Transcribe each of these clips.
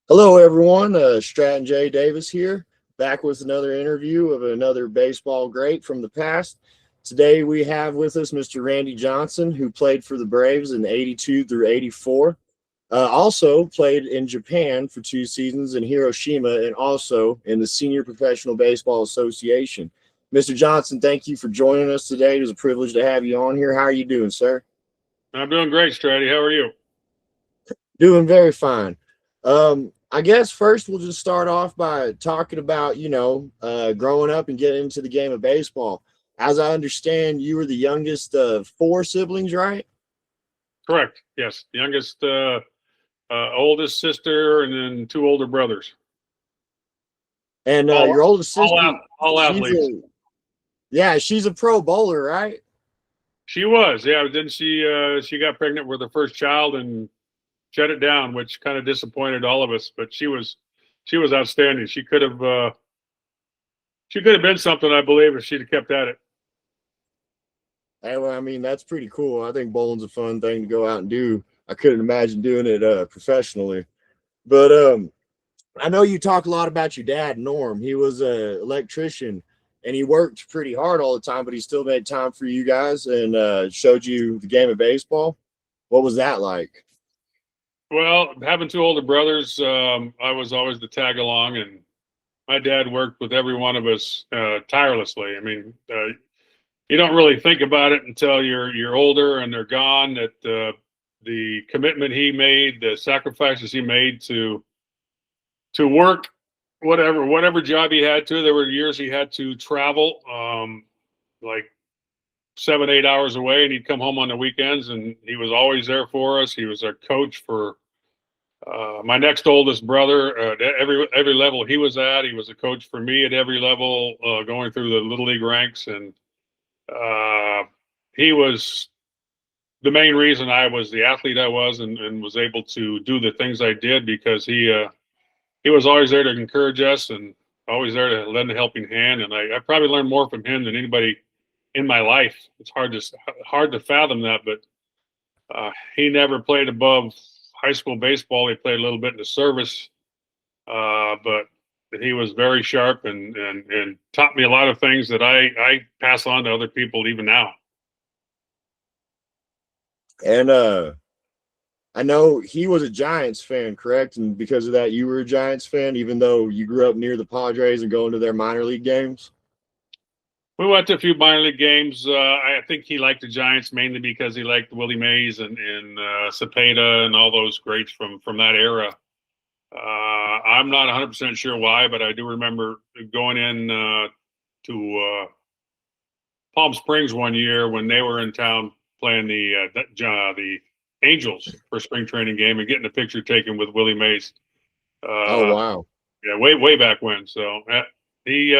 Hello, everyone. Stratton J. Davis here, back with another interview of another baseball great from the past. Today we have with us Mr. Randy Johnson, who played for the Braves in 82 through 84. Also played in Japan for 2 seasons in Hiroshima and also in the Senior Professional Baseball Association. Mr. Johnson, thank you for joining us today. It was a privilege to have you on here. How are you doing, sir? I'm doing great, Stratty. How are you? Doing very fine. I guess first we'll just start off by talking about, growing up and getting into the game of baseball. As I understand, you were the youngest of four siblings, right? Correct. Yes. Youngest, oldest sister, and then two older brothers. And All, your oldest sister, all she's athletes. she's a pro bowler, right? She was. Yeah. Then she got pregnant with her first child and shut it down, which kind of disappointed all of us. But she was outstanding. She could have been something, I believe, if she'd have kept at it. Hey, well, I mean, that's pretty cool. I think bowling's a fun thing to go out and do. I couldn't imagine doing it professionally. But I know you talk a lot about your dad, Norm. He was an electrician and he worked pretty hard all the time, but he still made time for you guys and showed you the game of baseball. What was that like? Well, having two older brothers, I was always the tag along, and my dad worked with every one of us tirelessly. I mean, you don't really think about it until you're older and they're gone. That the commitment he made, the sacrifices he made to work, whatever job he had to. There were years he had to travel, like 7 8 hours away, and he'd come home on the weekends, and he was always there for us. He was our coach for my next oldest brother. At every level he was at, he was a coach for me at every level, going through the little league ranks, and uh, he was the main reason I was the athlete I was, and was able to do the things I did, because he was always there to encourage us and always there to lend a helping hand. And I probably learned more from him than anybody in my life. It's hard to fathom that, but he never played above high school baseball. He played a little bit in the service, but he was very sharp, and taught me a lot of things that I pass on to other people even now. And I know he was a Giants fan, correct? And because of that, you were a Giants fan, even though you grew up near the Padres and going to their minor league games. We went to a few minor league games. I think he liked the Giants mainly because he liked Willie Mays and Cepeda and all those greats from that era. I'm not 100% sure why, but I do remember going in to Palm Springs one year when they were in town playing the Angels for a spring training game, and getting a picture taken with Willie Mays. Oh, Uh, wow. yeah, way back when. So he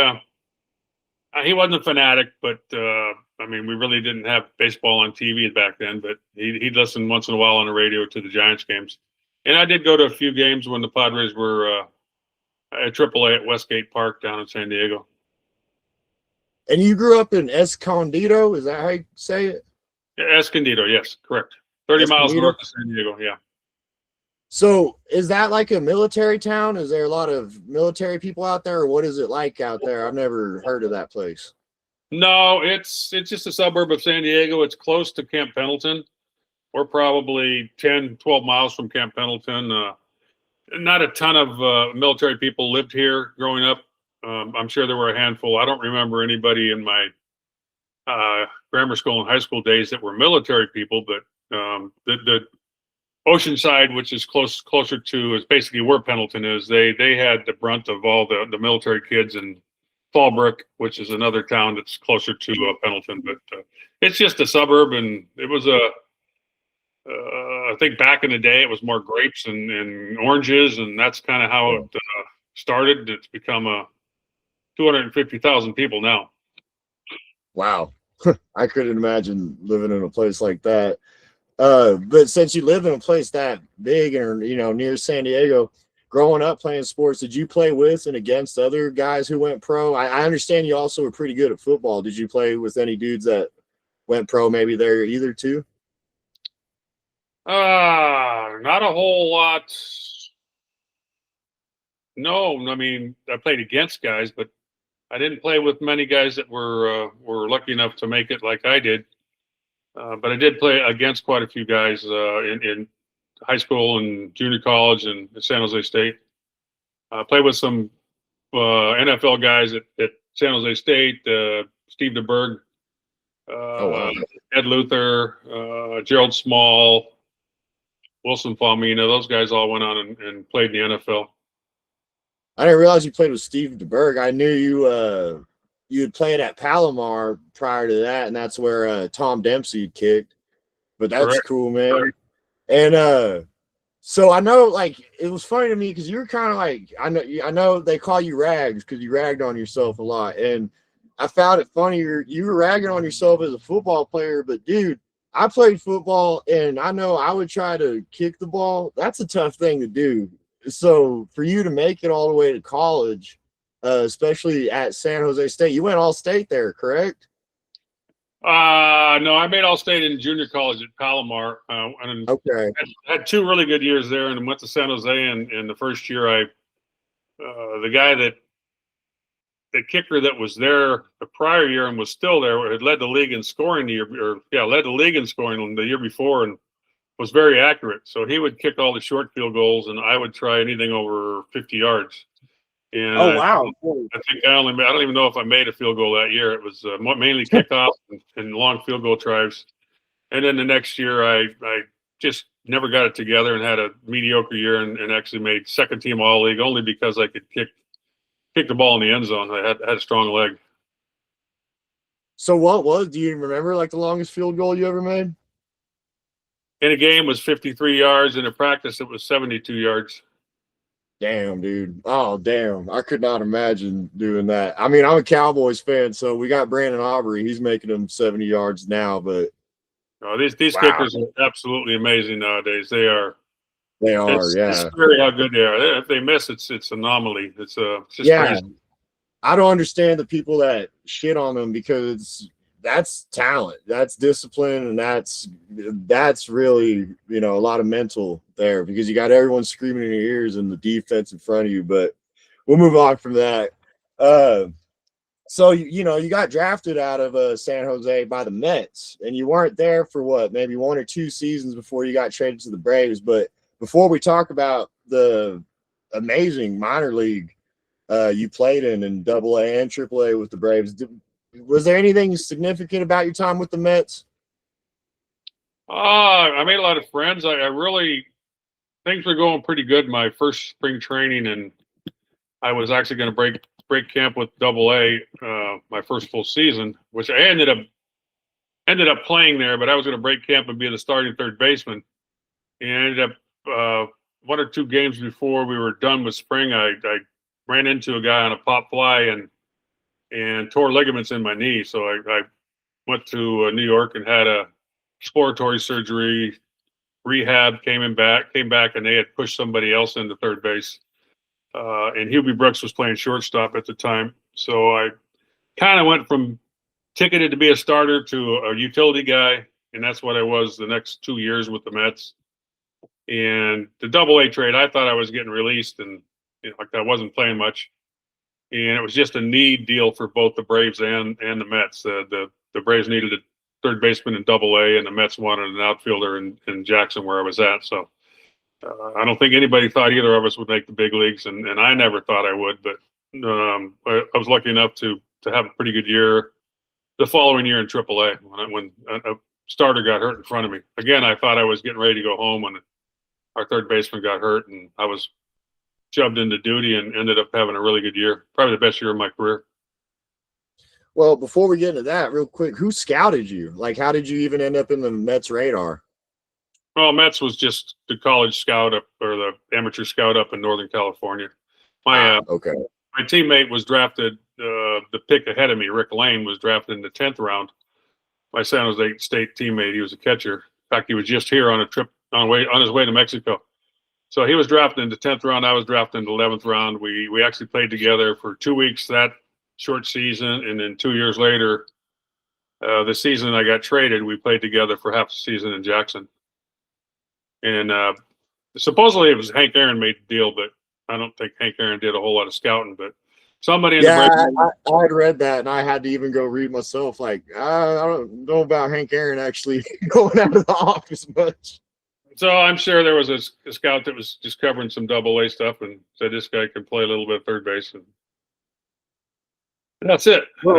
he wasn't a fanatic, but I mean, we really didn't have baseball on TV back then. But he'd listen once in a while on the radio to the Giants games, and I did go to a few games when the Padres were at AAA at Westgate Park down in San Diego. And you grew up in Escondido. Is that how you say it? Escondido, yes, correct. 30 miles Escondido. north of San Diego. Yeah. So is that like a military town? Is there a lot of military people out there, or what is it like out there? I've never heard of that place. No, it's just a suburb of San Diego. It's close to Camp Pendleton. We're probably 10, 12 miles from Camp Pendleton. Not a ton of military people lived here growing up. I'm sure there were a handful. I don't remember anybody in my grammar school and high school days that were military people, but the Oceanside, which is closer to, is basically where Pendleton is. They had the brunt of all the military kids, and Fallbrook, which is another town that's closer to Pendleton. But it's just a suburb, and it was I think back in the day, it was more grapes and oranges, and that's kind of how it started. It's become 250,000 people now. Wow. I couldn't imagine living in a place like that. But since you live in a place that big and near San Diego, growing up playing sports, did you play with and against other guys who went pro? I understand you also were pretty good at football. Did you play with any dudes that went pro maybe there either too? Not a whole lot No, I mean, I played against guys, but I didn't play with many guys that were lucky enough to make it like I did. But I did play against quite a few guys in high school and junior college and at San Jose State. I played with some NFL guys at San Jose State, Steve DeBerg, Oh wow. Ed Luther, Gerald Small, Wilson Falmina. Those guys all went on and played in the NFL. I didn't realize you played with Steve DeBerg. I knew you had played at Palomar prior to that, and that's where Tom Dempsey kicked. But that's Correct. cool, man. And so I know, like, it was funny to me because you were kind of like, I know they call you Rags because you ragged on yourself a lot, and I found it funny you were ragging on yourself as a football player, but dude, I played football, and I know I would try to kick the ball. That's a tough thing to do. So for you to make it all the way to college, especially at San Jose State, you went all state there, correct? No, I made All-State in junior college at Palomar, and Okay. had 2 really good years there, and went to San Jose. And the first year, the guy the kicker that was there the prior year and was still there had led the league in scoring led the league in scoring the year before, and was very accurate. So he would kick all the short field goals, and I would try anything over 50 yards. And Oh wow. I think I don't even know if I made a field goal that year. It was mainly kickoff and long field goal drives. And then the next year, I just never got it together and had a mediocre year, and actually made second team all league only because I could kick the ball in the end zone. I had a strong leg. So do you remember like the longest field goal you ever made? In a game was 53 yards. In a practice, it was 72 yards. Damn, dude. Oh, damn. I could not imagine doing that. I mean, I'm a Cowboys fan, so we got Brandon Aubrey. He's making them 70 yards now, but These wow. kickers are absolutely amazing nowadays. They are. They are, It's scary how good they are. If they miss, it's anomaly. It's just crazy. I don't understand the people that shit on them because that's talent, that's discipline, and that's really, a lot of mental there because you got everyone screaming in your ears and the defense in front of you. But we'll move on from that. So you got drafted out of San Jose by the Mets, and you weren't there for what, maybe 1 or 2 seasons before you got traded to the Braves. But before we talk about the amazing minor league you played in Double-A and Triple-A with the Braves, was there anything significant about your time with the Mets? I made a lot of friends. I really, things were going pretty good my first spring training, and I was actually going to break camp with Double-A my first full season, which I ended up playing there, but I was going to break camp and be the starting third baseman. And I ended up 1 or 2 games before we were done with spring, I ran into a guy on a pop fly and tore ligaments in my knee. So I went to New York and had a exploratory surgery, rehab, came back, and they had pushed somebody else into third base. And Hubie Brooks was playing shortstop at the time. So I kind of went from ticketed to be a starter to a utility guy, and that's what I was the next 2 years with the Mets. And the Double-A trade, I thought I was getting released, and like I wasn't playing much. And it was just a need deal for both the Braves and the Mets. The Braves needed a third baseman in Double-A, and the Mets wanted an outfielder in Jackson, where I was at. So I don't think anybody thought either of us would make the big leagues, and I never thought I would. But I was lucky enough to have a pretty good year the following year in Triple-A when a starter got hurt in front of me. Again, I thought I was getting ready to go home when our third baseman got hurt, and I was shoved into duty and ended up having a really good year, probably the best year of my career. Well, before we get into that, real quick, who scouted you? Like, how did you even end up in the Mets radar? Well, Mets was just the college scout up, or the amateur scout up in Northern California. My teammate was drafted, the pick ahead of me, Rick Lane, was drafted in the 10th round. My San Jose State teammate, he was a catcher. In fact, he was just here on a trip on his way to Mexico. So he was drafted in the 10th round. I was drafted in the 11th round. We actually played together for 2 weeks that short season, and then 2 years later, the season I got traded, we played together for half the season in Jackson. And supposedly it was Hank Aaron made the deal, but I don't think Hank Aaron did a whole lot of scouting, but somebody in the Yeah, Braves. I had read that, and I had to even go read myself. Like, I don't know about Hank Aaron actually going out of the office much. So I'm sure there was a scout that was just covering some double A stuff and said this guy can play a little bit of third base. And that's it. Well,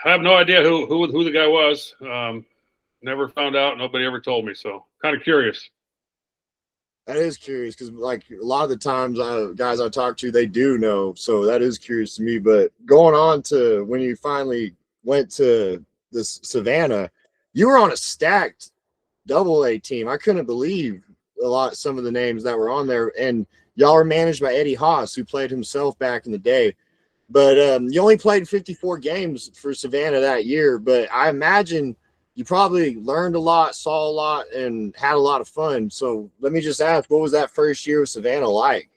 I have no idea who the guy was. Never found out. Nobody ever told me. So kind of curious. that is curious because, like, a lot of the times, guys I talk to, they do know. So that is curious to me. But going on to when you finally went to this Savannah, you were on a stacked Double-A team. I couldn't believe some of the names that were on there, and y'all were managed by Eddie Haas, who played himself back in the day. But you only played 54 games for Savannah that year. But I imagine you probably learned a lot, saw a lot, and had a lot of fun. So let me just ask, what was that first year with Savannah like,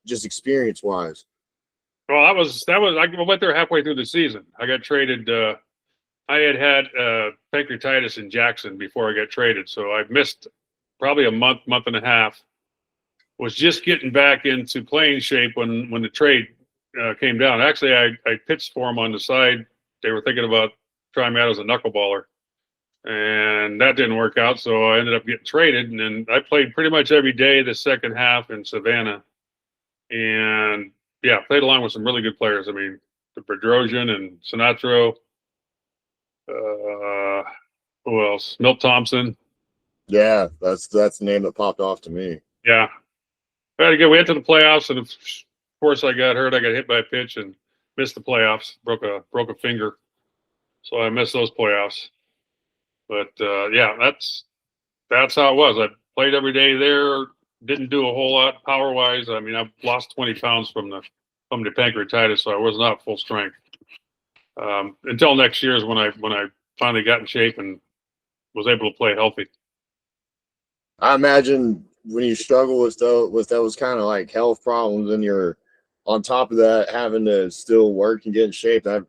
just experience-wise? Well, that was. I went there halfway through the season. I got traded. I had pancreatitis in Jackson before I got traded, so I missed probably a month and a half. Was just getting back into playing shape when the trade came down. Actually, I pitched for them on the side. They were thinking about trying me out as a knuckleballer, and that didn't work out. So I ended up getting traded, and then I played pretty much every day the second half in Savannah, and yeah, played along with some really good players. I mean, the Bedrosian and Sinatro. Who else? Milt Thompson. Yeah, that's the name that popped off to me. Yeah, we had to go. We went to the playoffs, and of course, I got hurt. I got hit by a pitch and missed the playoffs. Broke a finger, so I missed those playoffs. But yeah, that's how it was. I played every day there. Didn't do a whole lot power wise. I mean, I've lost 20 pounds from the pancreatitis, so I was not full strength. Until next year is when I finally got in shape and was able to play healthy. I imagine when you struggle with those kind of like health problems, and you're on top of that having to still work and get in shape, that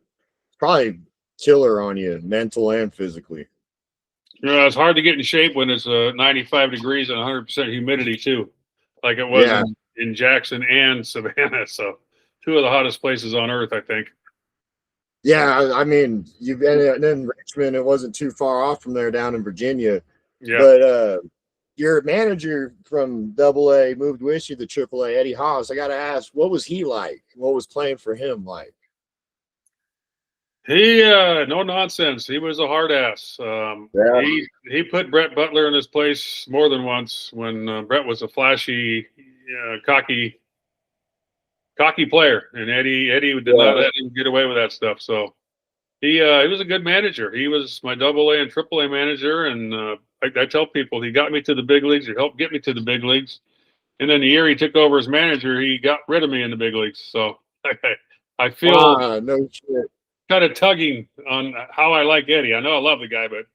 probably killer on you, mental and physically. You know, it's hard to get in shape when it's 95 degrees and 100% humidity too, like it was in Jackson and Savannah. So two of the hottest places on earth, I think. Yeah, I mean, you've been in Richmond. It wasn't too far off from there down in Virginia. Yeah. But your manager from Double-A moved with you to Triple-A, Eddie Haas. I got to ask, what was he like? What was playing for him like? He no nonsense. He was a hard ass. He put Brett Butler in his place more than once when Brett was a flashy, cocky player, and Eddie did not let him get away with that stuff. So he was a good manager. He was my Double-A and Triple-A manager, and I tell people he got me to the big leagues. He helped get me to the big leagues. And then the year he took over as manager, he got rid of me in the big leagues. So I feel no shit. Kind of tugging on how I like Eddie. I know I love the guy, but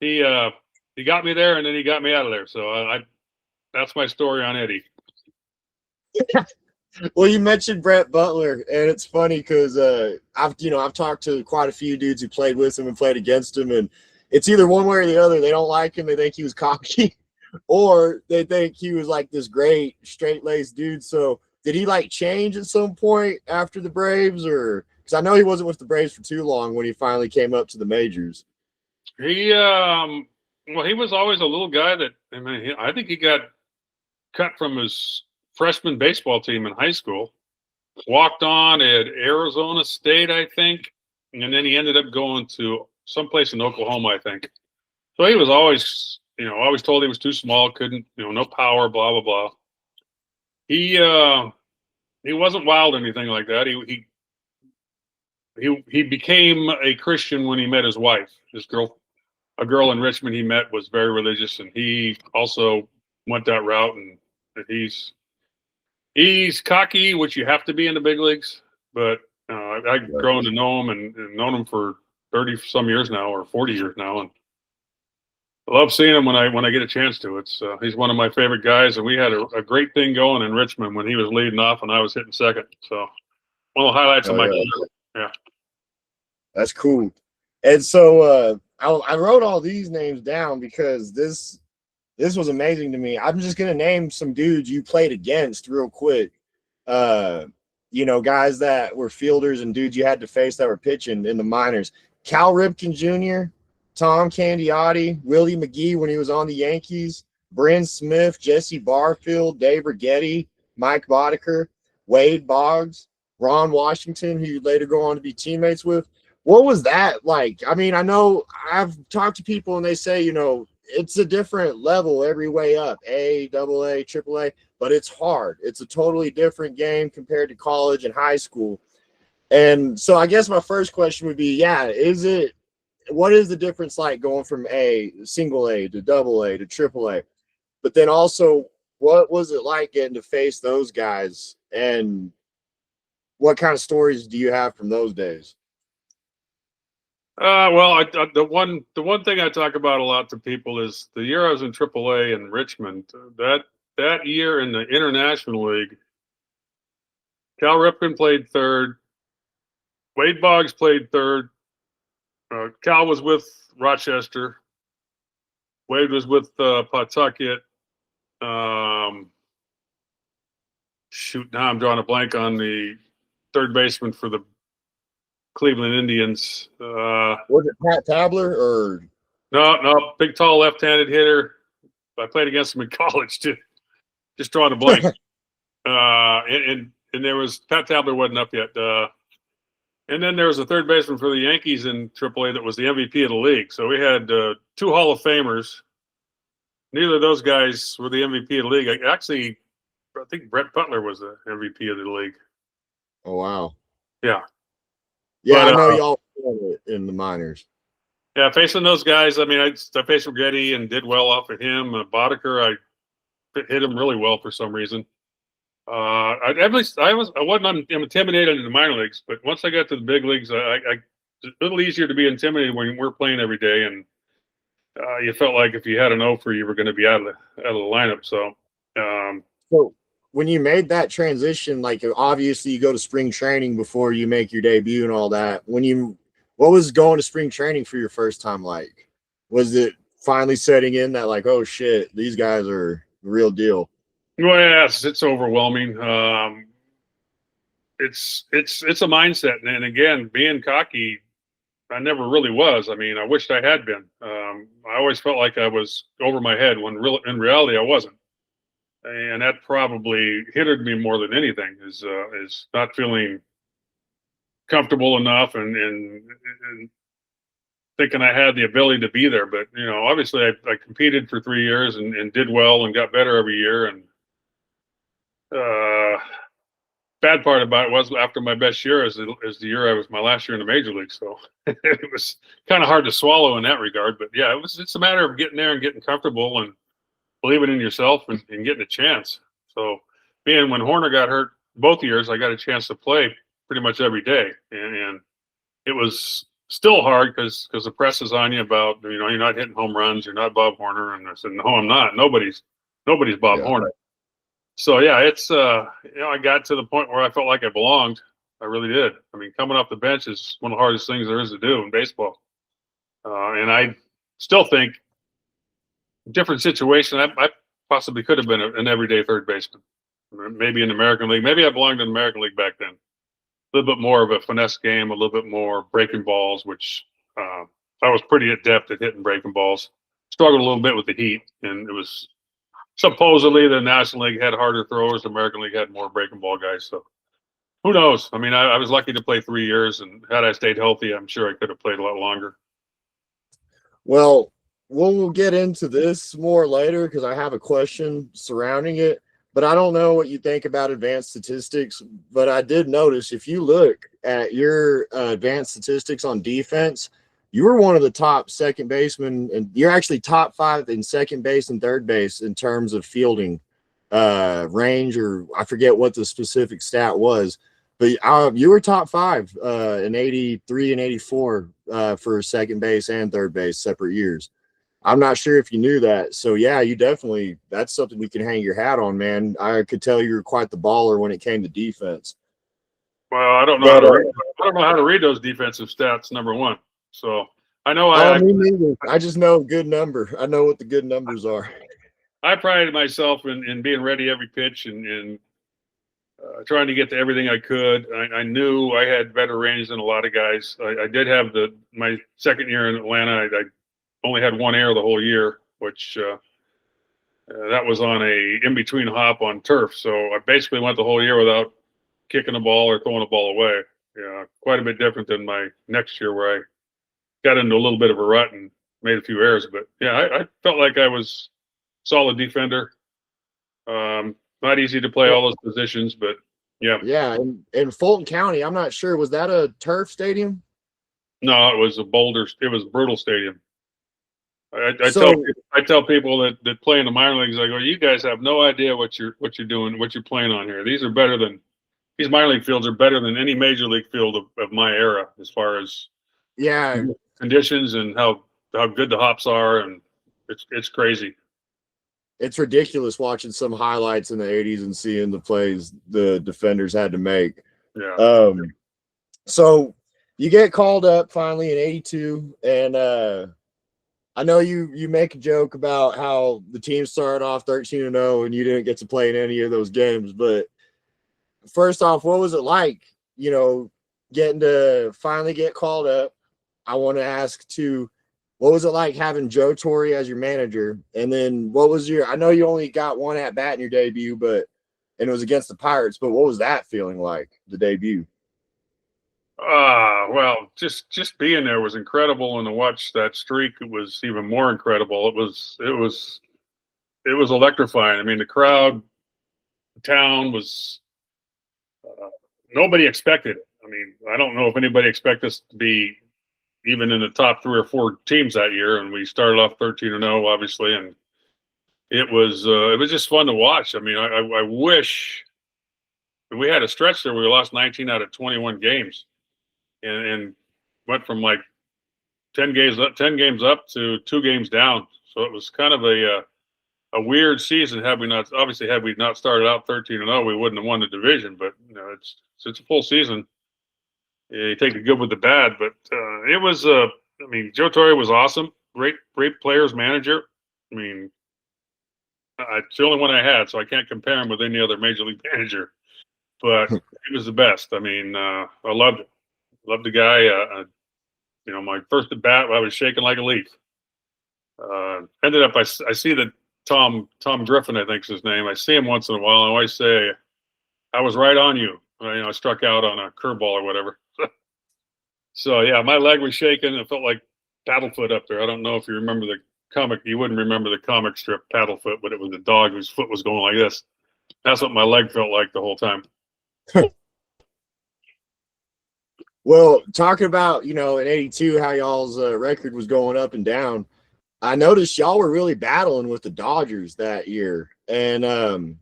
he got me there and then he got me out of there. So that's my story on Eddie. Well, you mentioned Brett Butler, and it's funny because I've talked to quite a few dudes who played with him and played against him, and it's either one way or the other. They don't like him; they think he was cocky, or they think he was like this great straight-laced dude. So, did he like change at some point after the Braves, or because I know he wasn't with the Braves for too long when he finally came up to the majors? He was always a little guy that I think he got cut from his freshman baseball team in high school, walked on at Arizona State, I think, and then he ended up going to someplace in Oklahoma, I think. So he was always, always told he was too small, couldn't, no power, blah, blah, blah. He wasn't wild or anything like that. He became a Christian when he met his wife. A girl in Richmond he met was very religious, and he also went that route, and He's cocky, which you have to be in the big leagues. But I've grown to know him and known him for 30 some years now, or 40 years now, and I love seeing him when I get a chance to. He's one of my favorite guys, and we had a great thing going in Richmond when he was leading off and I was hitting second. So one of the highlights of my career. Yeah, that's cool. And so I wrote all these names down because this was amazing to me. I'm just going to name some dudes you played against real quick. uh, guys that were fielders and dudes you had to face that were pitching in the minors. Cal Ripken Jr., Tom Candiotti, Willie McGee when he was on the Yankees, Bryn Smith, Jesse Barfield, Dave Rigetti, Mike Boddicker, Wade Boggs, Ron Washington, who you'd later go on to be teammates with. What was that like? I mean, I know I've talked to people and they say, it's a different level every way up, A, double A, triple A, but it's hard. It's a totally different game compared to college and high school. And so I guess my first question would be, what is the difference like going from single A to double A to triple A? But then also, what was it like getting to face those guys? And what kind of stories do you have from those days? The one thing I talk about a lot to people is the year I was in AAA in Richmond. That year in the International League, Cal Ripken played third. Wade Boggs played third. Cal was with Rochester. Wade was with Pawtucket. Now I'm drawing a blank on the third baseman for the Cleveland Indians. Was it Pat Tabler or? No, big, tall, left-handed hitter. I played against him in college too. Just drawing a blank. And there was Pat Tabler wasn't up yet. And then there was a third baseman for the Yankees in AAA that was the MVP of the league. So we had two Hall of Famers. Neither of those guys were the MVP of the league. I think Brett Butler was the MVP of the league. Oh, wow. Yeah. Yeah, but, I know y'all in the minors. Yeah, facing those guys, I mean, I faced Rigetti and did well off of him. Boddicker, I hit him really well for some reason. I wasn't intimidated in the minor leagues, but once I got to the big leagues, it's a little easier to be intimidated when we're playing every day, and you felt like if you had an offer, you were going to be out of the lineup. So when you made that transition, like obviously you go to spring training before you make your debut and all that. What was going to spring training for your first time like? Was it finally setting in that like, oh shit, these guys are the real deal? Well, yes, it's overwhelming. It's a mindset, and again, being cocky, I never really was. I mean, I wished I had been. I always felt like I was over my head when in reality I wasn't, and that probably hindered me more than anything. Is not feeling comfortable enough and thinking I had the ability to be there. But obviously, I competed for 3 years and did well and got better every year. And bad part about it was after my best year is the year I was my last year in the major league. So it was kind of hard to swallow in that regard. But yeah, it's a matter of getting there and getting comfortable and believing in yourself and getting a chance. So when Horner got hurt both years, I got a chance to play pretty much every day. And it was still hard because the press is on you about, you're not hitting home runs, you're not Bob Horner. And I said, no, I'm not. Nobody's Bob Horner. So yeah, it's I got to the point where I felt like I belonged. I really did. I mean, coming off the bench is one of the hardest things there is to do in baseball. And I still think, different situation, I possibly could have been an everyday third baseman. Maybe in the American League. Maybe I belonged in the American League back then. A little bit more of a finesse game, a little bit more breaking balls, which I was pretty adept at hitting breaking balls. Struggled a little bit with the heat, and it was supposedly the National League had harder throwers. The American League had more breaking ball guys. So who knows? I mean, I was lucky to play 3 years, and had I stayed healthy, I'm sure I could have played a lot longer. Well, we'll get into this more later because I have a question surrounding it. But I don't know what you think about advanced statistics. But I did notice if you look at your advanced statistics on defense, you were one of the top second basemen, and you're actually top 5 in second base and third base in terms of fielding range, or I forget what the specific stat was. But you were top 5 in 83 and 84 for second base and third base, separate years. I'm not sure if you knew that. So, yeah, that's something you can hang your hat on, man. I could tell you were quite the baller when it came to defense. Well, I don't know how to read those defensive stats, number one. So I know I just know a good number. I know what the good numbers are. I prided myself in being ready every pitch and trying to get to everything I could. I knew I had better range than a lot of guys. I did have my second year in Atlanta. I only had one error the whole year, which that was on a in-between hop on turf. So I basically went the whole year without kicking a ball or throwing a ball away. Yeah, quite a bit different than my next year where I got into a little bit of a rut and made a few errors. But yeah, I felt like I was solid defender. Not easy to play all those positions, but yeah. Yeah, in Fulton County, I'm not sure. Was that a turf stadium? No, it was a Boulder. It was a brutal stadium. So I tell people that play in the minor leagues, I go, you guys have no idea what you're doing, what you're playing on here. These minor league fields are better than any major league field of my era as far as yeah, conditions and how good the hops are, and it's crazy. it's ridiculous watching some highlights in the 80s and seeing the plays the defenders had to make. Yeah. So you get called up finally in 82, and I know you make a joke about how the team started off 13-0 and you didn't get to play in any of those games. But first off, what was it like, getting to finally get called up? I want to ask too, what was it like having Joe Torre as your manager? And then what was I know you only got one at bat in your debut, and it was against the Pirates, but what was that feeling like, the debut? Well, just being there was incredible, and to watch that streak, it was even more incredible. It was electrifying. I mean, the crowd, the town was nobody expected it. I mean, I don't know if anybody expected us to be even in the top 3 or 4 teams that year, and we started off 13-0, obviously, and it was just fun to watch. I mean, I wish we had a stretch there where we lost 19 out of 21 games. And went from like 10 games up to 2 games down. So it was kind of a weird season. Had we not started out 13-0, we wouldn't have won the division. But it's a full season. Yeah, you take the good with the bad. But it was I mean, Joe Torre was awesome. Great players manager. I mean, it's the only one I had, so I can't compare him with any other major league manager. But he was the best. I mean, I loved it. Loved the guy. My first at bat, I was shaking like a leaf. Ended up, I see that Tom Griffin, I think is his name. I see him once in a while. I always say, I was right on you. I struck out on a curveball or whatever. So yeah, my leg was shaking. It felt like Paddlefoot up there. I don't know if you remember the comic. You wouldn't remember the comic strip Paddlefoot, but it was a dog whose foot was going like this. That's what my leg felt like the whole time. Well, talking about, in 82, how y'all's record was going up and down, I noticed y'all were really battling with the Dodgers that year. And, the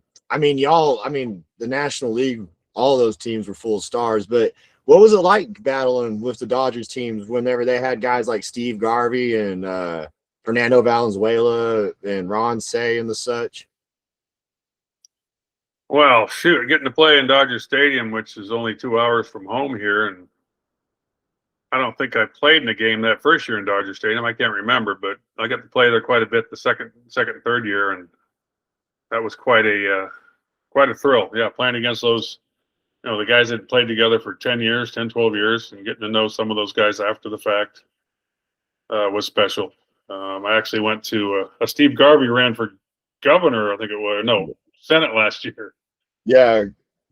National League, all those teams were full of stars. But what was it like battling with the Dodgers teams whenever they had guys like Steve Garvey and Fernando Valenzuela and Ron Say and the such? Well, shoot, getting to play in Dodger Stadium, which is only 2 hours from home here, and I don't think I played in a game that first year in Dodger Stadium. I can't remember, but I got to play there quite a bit the second and third year, and that was quite a thrill. Yeah, playing against those, the guys that had played together for 10 years, 10, 12 years, and getting to know some of those guys after the fact was special. I actually went to Steve Garvey ran for governor, I think it was, no, Senate last year. Yeah.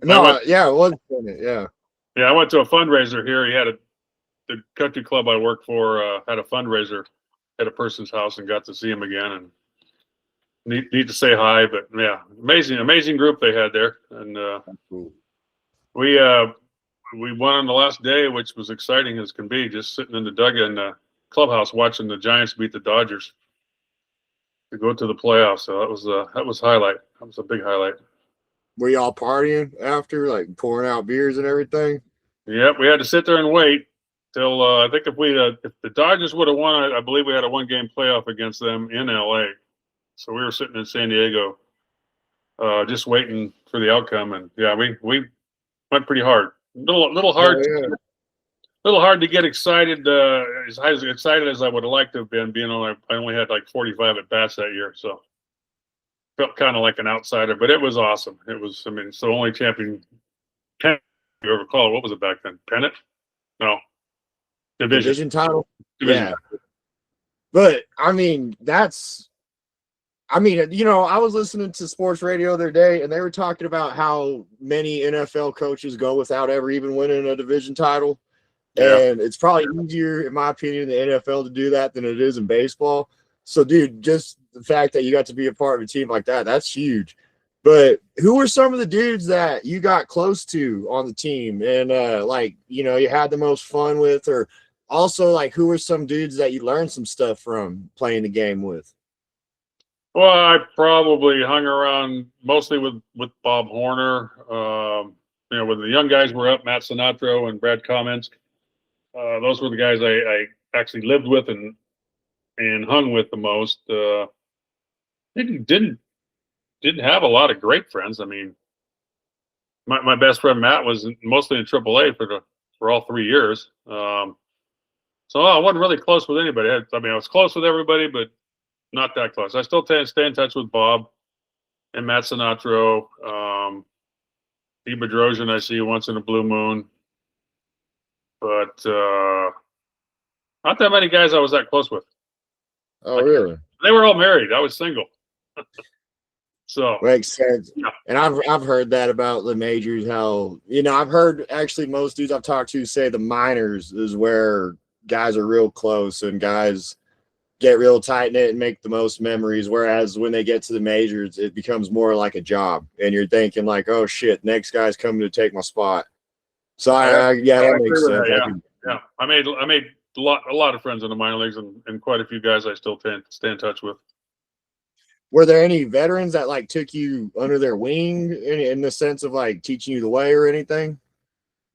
No, it was Senate, yeah. Yeah, I went to a fundraiser here. He had the country club I worked for had a fundraiser at a person's house and got to see him again, and need to say hi. But yeah, amazing group they had there, and cool. We won on the last day, which was exciting as can be. Just sitting in the dugout in the clubhouse watching the Giants beat the Dodgers to go to the playoffs. So that was highlight. That was a big highlight. Were y'all partying after, like pouring out beers and everything? Yep, we had to sit there and wait till I think if the Dodgers would have won, I believe we had a 1-game playoff against them in LA. So we were sitting in San Diego, just waiting for the outcome, and yeah, we went pretty hard. Little hard. Oh, yeah. Little hard to get excited, as excited as I would have liked to have been, being I only had like 45 at bats that year. So felt kind of like an outsider, but it was awesome. It was, I mean, it's the only champion pennant you ever called. What was it back then? Pennant? No, division. Division title. Division. Yeah, but I mean I was listening to sports radio the other day, and they were talking about how many NFL coaches go without ever even winning a division title. Yeah. And it's probably easier, in my opinion, in the NFL to do that than it is in baseball. So, dude, just the fact that you got to be a part of a team like that, that's huge. But who were some of the dudes that you got close to on the team and, you had the most fun with? Or also, like, who were some dudes that you learned some stuff from playing the game with? Well, I probably hung around mostly with Bob Horner. When the young guys were up, Matt Sinatro and Brad Kamensk. Those were the guys I actually lived with and hung with the most. Didn't have a lot of great friends. I mean, my best friend Matt was mostly in AAA for all 3 years. So I wasn't really close with anybody. I was close with everybody, but not that close. I still stay in touch with Bob and Matt Sinatro. Steve Bedrosian I see once in a blue moon. But not that many guys I was that close with. Oh, really? They were all married. I was single. So makes sense. Yeah. And I've heard that about the majors, how, I've heard actually most dudes I've talked to say the minors is where guys are real close and guys get real tight knit and make the most memories. Whereas when they get to the majors, it becomes more like a job and you're thinking like, oh shit, next guy's coming to take my spot. So that makes sense. Yeah. I made a lot of friends in the minor leagues and quite a few guys I still stay in touch with. Were there any veterans that like took you under their wing in the sense of like teaching you the way or anything?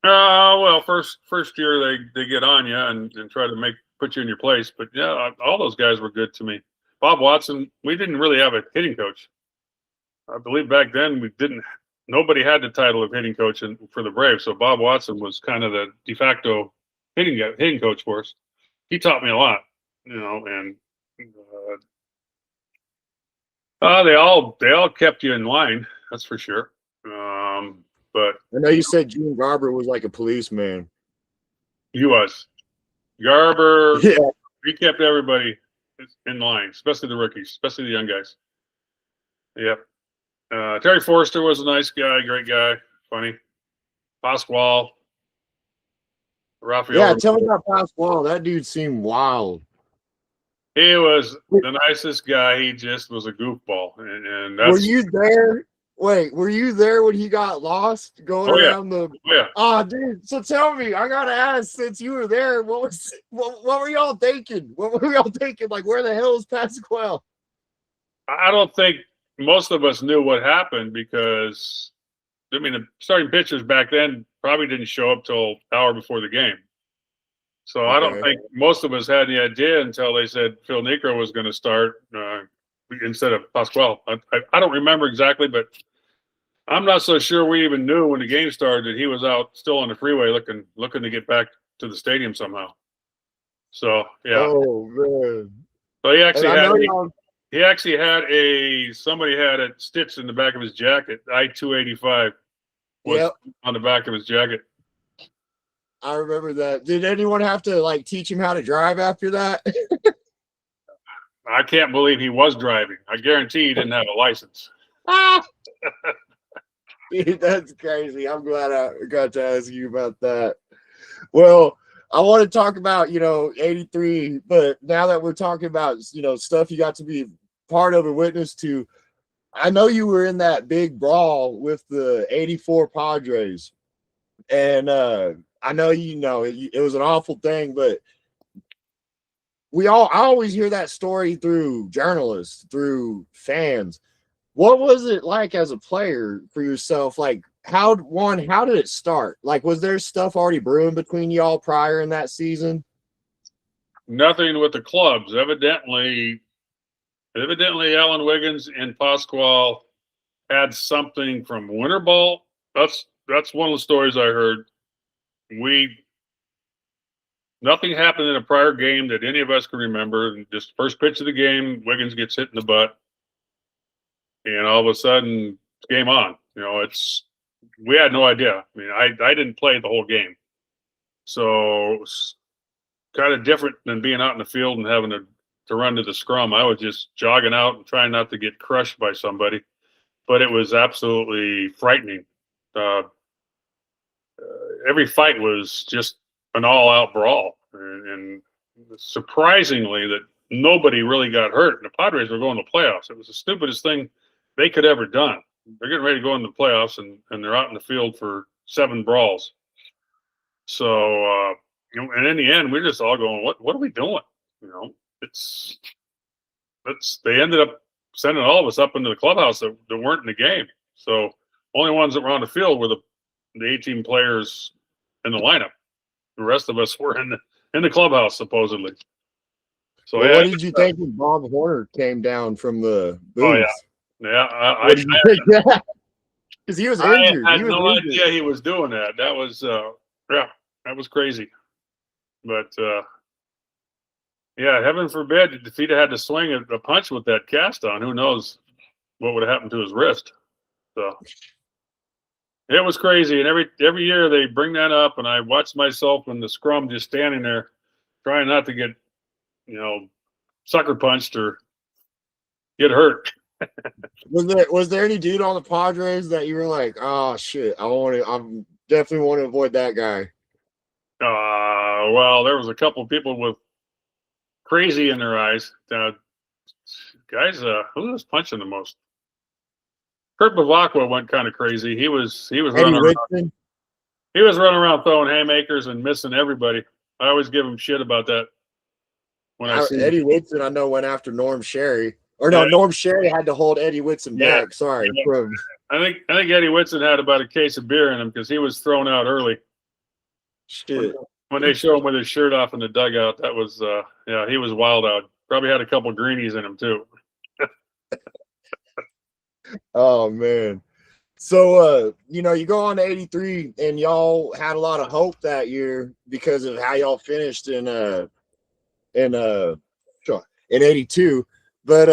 Well, first year they get on you and try to put you in your place. But yeah, all those guys were good to me. Bob Watson, we didn't really have a hitting coach. I believe back then nobody had the title of hitting coach for the Braves. So Bob Watson was kind of the de facto hitting coach for us. He taught me a lot, and they all kept you in line. That's for sure. But I know you said Gene Garber was like a policeman. He was. Garber, yeah. He kept everybody in line, especially the rookies, especially the young guys. Yep. Terry Forster was a nice guy, great guy, funny. Pascual. Rafael. Yeah, tell me about Pascual. That dude seemed wild. He was the nicest guy. He just was a goofball. And that's, were you there? Wait, were you there when he got lost going around the? Oh, yeah. Oh, dude. So tell me, I gotta ask, since you were there, what were y'all thinking? What were y'all thinking? Like, where the hell is Pascual? I don't think most of us knew what happened because, the starting pitchers back then probably didn't show up till an hour before the game. So okay. I don't think most of us had the idea until they said Phil Niekro was going to start instead of Pascual. I don't remember exactly, but I'm not so sure we even knew when the game started that he was out still on the freeway looking to get back to the stadium somehow. So yeah. Oh man. So he actually had somebody had it stitched in the back of his jacket. I-285 was on the back of his jacket. I remember that. Did anyone have to like teach him how to drive after that? I can't believe he was driving. I guarantee he didn't have a license. Dude, that's crazy. I'm glad I got to ask you about that. Well, I want to talk about, 83, but now that we're talking about, stuff you got to be part of and witness to, I know you were in that big brawl with the 84 Padres. And I know it was an awful thing, but I always hear that story through journalists, through fans. What was it like as a player for yourself? Like, how did it start? Like, was there stuff already brewing between y'all prior in that season? Nothing with the clubs. Evidently Alan Wiggins and Pascual had something from winter ball. That's one of the stories I heard. Nothing happened in a prior game that any of us can remember. Just first pitch of the game, Wiggins gets hit in the butt. and all of a sudden, game on. We had no idea. I mean, I didn't play the whole game, so it's kind of different than being out in the field and having to run to the scrum. I was just jogging out and trying not to get crushed by somebody, but it was absolutely frightening. Every fight was just an all-out brawl, and surprisingly that nobody really got hurt. And the Padres were going to playoffs. It was the stupidest thing they could ever done. They're getting ready to go into the playoffs, and they're out in the field for 7 brawls. So, and in the end, we're just all going, what are we doing? They ended up sending all of us up into the clubhouse that weren't in the game. So only ones that were on the field were the 18 players in the lineup. The rest of us were in the clubhouse, supposedly. So well, what did you think when Bob Horner came down from the booth? Oh yeah, I because he was injured. I had no idea he was doing that. That was that was crazy. But yeah, heaven forbid if he'd had to swing a punch with that cast on, who knows what would have happened to his wrist. So it was crazy, and every year they bring that up, and I watched myself in the scrum just standing there, trying not to get, sucker punched or get hurt. Was there any dude on the Padres that you were like, oh shit, I'm definitely want to avoid that guy? Well, there was a couple of people with crazy in their eyes. Guys, who was punching the most? Kurt Bavacqua went kind of crazy. He was running around. He was running around throwing haymakers and missing everybody. I always give him shit about that. When Eddie Whitson, I know, went after Norm Sherry. Or no, yeah. Norm Sherry had to hold Eddie Whitson back. Sorry. Yeah. I think Eddie Whitson had about a case of beer in him because he was thrown out early. Shit. When they show him with his shirt off in the dugout, that was he was wild out. Probably had a couple of greenies in him too. Oh man. So you go on to 83 and y'all had a lot of hope that year because of how y'all finished in 82. But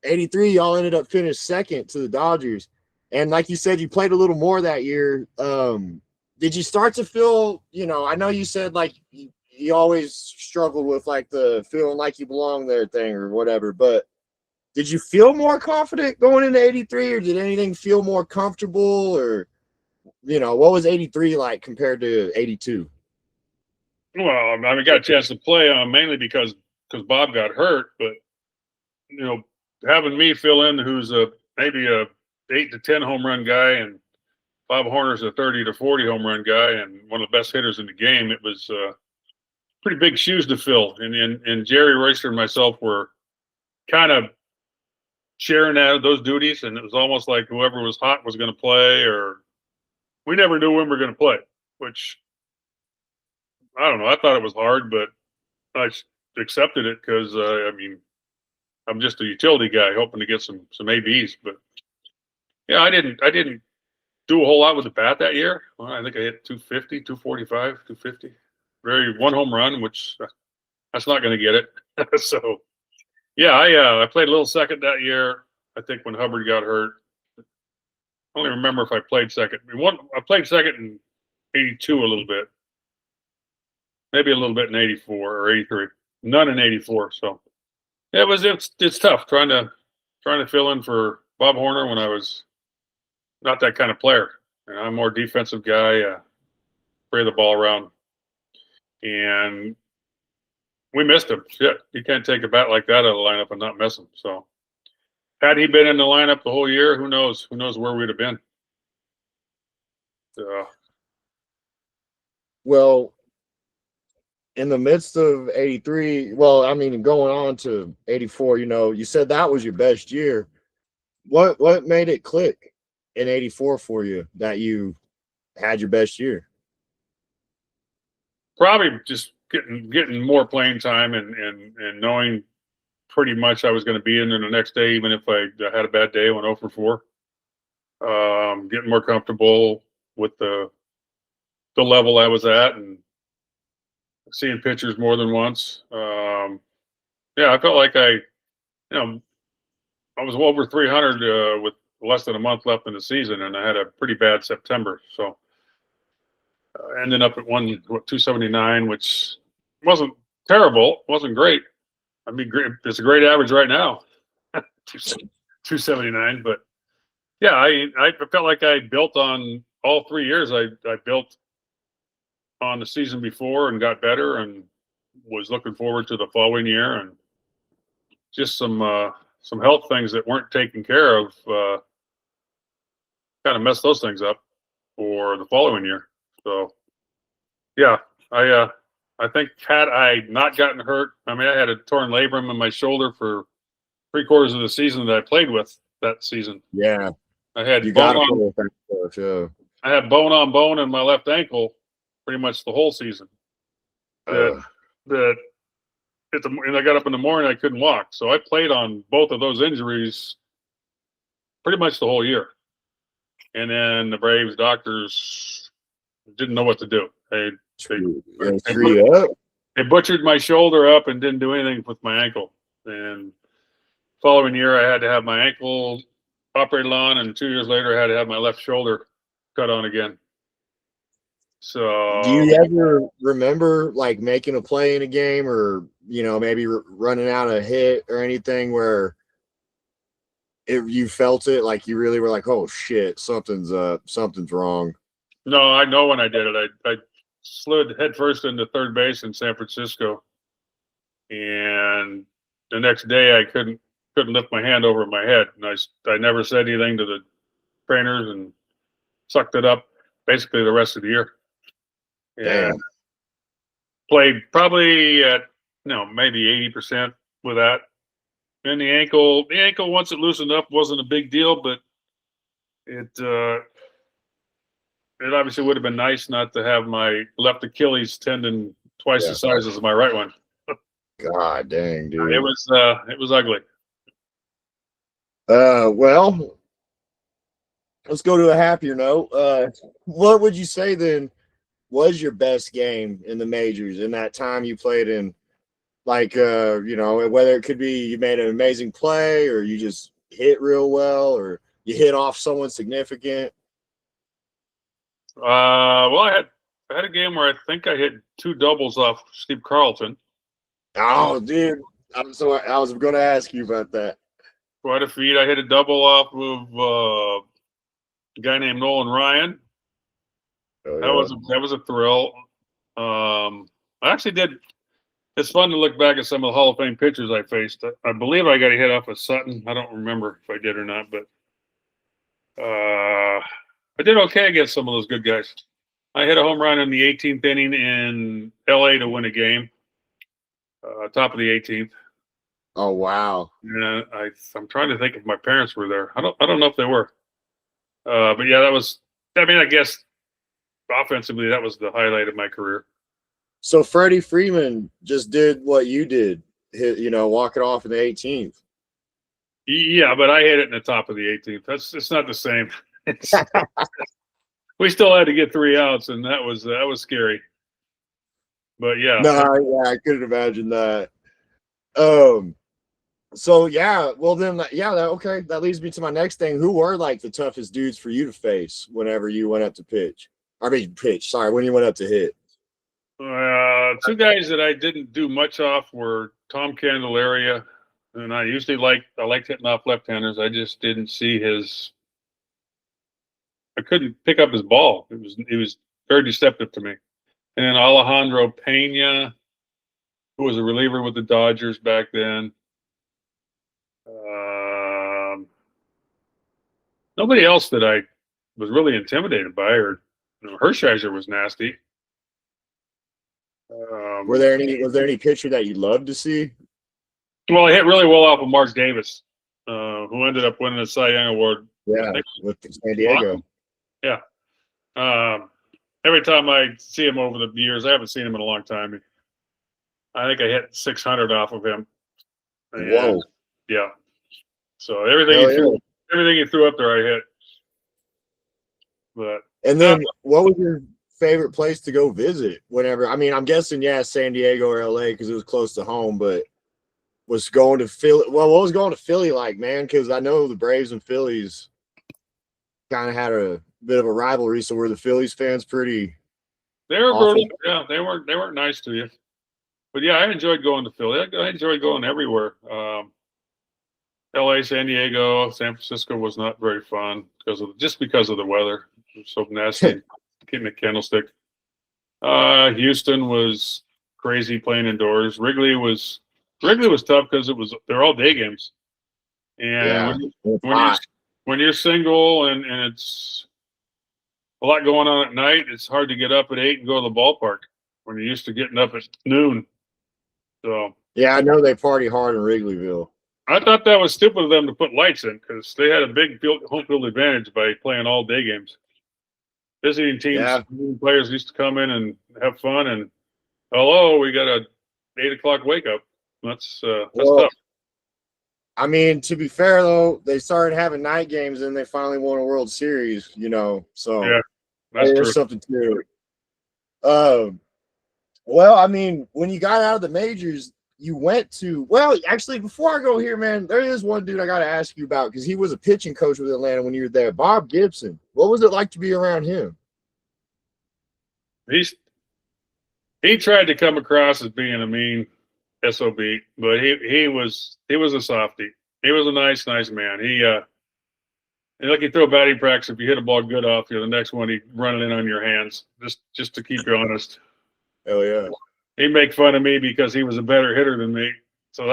83, y'all ended up finished second to the Dodgers. And like you said, you played a little more that year. Did you start to feel, I know you said like you always struggled with like the feeling like you belong there thing or whatever, but did you feel more confident going into 83 or did anything feel more comfortable or, what was 83 like compared to 82? Well, I got a chance to play mainly because Bob got hurt, but having me fill in, who's maybe a 8 to 10 home run guy, and Bob Horner's a 30 to 40 home run guy, and one of the best hitters in the game. It was pretty big shoes to fill, and Jerry Royster and myself were kind of sharing those duties, and it was almost like whoever was hot was going to play, or we never knew when we were going to play, which I don't know. I thought it was hard, but I accepted it because I'm just a utility guy hoping to get some ABs. But yeah, I didn't do a whole lot with the bat that year. Well, I think I hit 250, 245, 250. One home run, which that's not going to get it. So yeah, I played a little second that year. I think when Hubbard got hurt. I only remember if I played second. I played second in 82 a little bit. Maybe a little bit in 84 or 83. None in 84. So yeah, it's tough trying to fill in for Bob Horner when I was not that kind of player. And I'm a more defensive guy, spray the ball around. And we missed him. Shit, you can't take a bat like that out of the lineup and not miss him. So had he been in the lineup the whole year, who knows? Who knows where we'd have been? Well, in the midst of 83, going on to 84, you said that was your best year. What made it click in 84 for you that you had your best year? Probably just getting more playing time and knowing pretty much I was going to be in there the next day, even if I had a bad day, went 0 for 4. Getting more comfortable with the level I was at and seeing pitchers more than once. Yeah, I felt like I I was over 300 with less than a month left in the season, and I had a pretty bad September. So ended up at 279, which wasn't terrible, wasn't great. I mean, great. It's a great average right now, 279. But yeah, I felt like I built on all 3 years. I built on the season before and got better, and was looking forward to the following year, and just some health things that weren't taken care of kind of messed those things up for the following year. So yeah, I think had I not gotten hurt, I mean, I had a torn labrum in my shoulder for 3/4 of the season that I played with that season. Yeah, I had you bone got to on, pull with that stuff. Yeah. I had bone on bone in my left ankle pretty much the whole season. That and I got up in the morning, I couldn't walk. So I played on both of those injuries pretty much the whole year. And then the Braves doctors didn't know what to do. They butchered my shoulder up and didn't do anything with my ankle. And following year, I had to have my ankle operated on, and 2 years later, I had to have my left shoulder cut on again. So, do you ever remember like making a play in a game, or maybe running out a hit or anything where you felt it, like you really were like, oh shit, something's wrong? No, I know when I did it. I slid headfirst into third base in San Francisco, and the next day I couldn't lift my hand over my head, and I never said anything to the trainers and sucked it up basically the rest of the year. And Damn. Played probably at maybe 80% with that. And the ankle once it loosened up wasn't a big deal, but it obviously would have been nice not to have my left Achilles tendon twice the size as my right one. God dang, dude. It was ugly. Well, let's go to a happier note. What would you say then was your best game in the majors in that time you played in? Like, whether it could be you made an amazing play, or you just hit real well, or you hit off someone significant. Well, I had a game where I think I hit 2 doubles off Steve Carlton. Oh, dude, I was going to ask you about that. Quite a feat. I hit a double off of a guy named Nolan Ryan. Oh, yeah. That was a thrill. I actually did. It's fun to look back at some of the Hall of Fame pitchers I faced. I believe I got a hit off of Sutton. I don't remember if I did or not, but I did okay against some of those good guys. I hit a home run in the 18th inning in LA to win a game. Top of the 18th. Oh, wow. Yeah, I'm trying to think if my parents were there. I don't know if they were. But yeah, that was. I mean, I guess offensively, that was the highlight of my career. So Freddie Freeman just did what you did, walk it off in the 18th. Yeah, but I hit it in the top of the 18th. It's not the same. We still had to get 3 outs, and that was scary. But yeah, No, I couldn't imagine that. So yeah, well then, okay. That leads me to my next thing. Who were like the toughest dudes for you to face whenever you went up to pitch? Sorry, when you went up to hit. 2 guys that I didn't do much off were Tom Candelaria, and I liked hitting off left-handers. I just didn't see I couldn't pick up his ball. It was very deceptive to me. And then Alejandro Pena, who was a reliever with the Dodgers back then. Nobody else that I was really intimidated by, or Hershiser was nasty. Was there any pitcher that you loved to see? Well, I hit really well off of Mark Davis, who ended up winning the Cy Young Award. Yeah, with San Diego. Yeah. Every time I see him over the years, I haven't seen him in a long time. I think I hit 600 off of him. And, whoa. Yeah. So everything he threw up there, I hit. But then, what was your favorite place to go visit? Whenever, I mean, I'm guessing San Diego or LA because it was close to home. But was going to Philly. Well, what was going to Philly like, man? Because I know the Braves and Phillies kind of had a bit of a rivalry. So were the Phillies fans pretty They were awful? brutal. Yeah, they weren't nice to you. But yeah, I enjoyed going to Philly. I enjoyed going everywhere. L.A., San Diego, San Francisco was not very fun because of the weather. It was so nasty. Keeping the candlestick. Houston was crazy playing indoors. Wrigley was tough because they're all day games. And Yeah, it's when you hot. when you're single and it's a lot going on at night, it's hard to get up at 8 and go to the ballpark when you're used to getting up at noon. So Yeah, I know they party hard in Wrigleyville. I thought that was stupid of them to put lights in because they had a big home field advantage by playing all day games. Visiting teams, Yeah. players used to come in and have fun, and hello, we got a 8 o'clock wake up. That's Well, tough. I mean, to be fair though, they started having night games and they finally won a World Series. So Yeah, that's true. there's something to it. Well, I mean, when you got out of the majors, you went to, well, actually, before I go here, man, there is one dude I got to ask you about because he was a pitching coach with Atlanta when you were there. Bob Gibson. What was it like to be around him? He tried to come across as being a mean SOB, but he was a softie. He was a nice man. Like you throw batting practice, if you hit a ball good off you, the next one he'd run it in on your hands just to keep you honest. Hell yeah. He'd make fun of me because he was a better hitter than me. So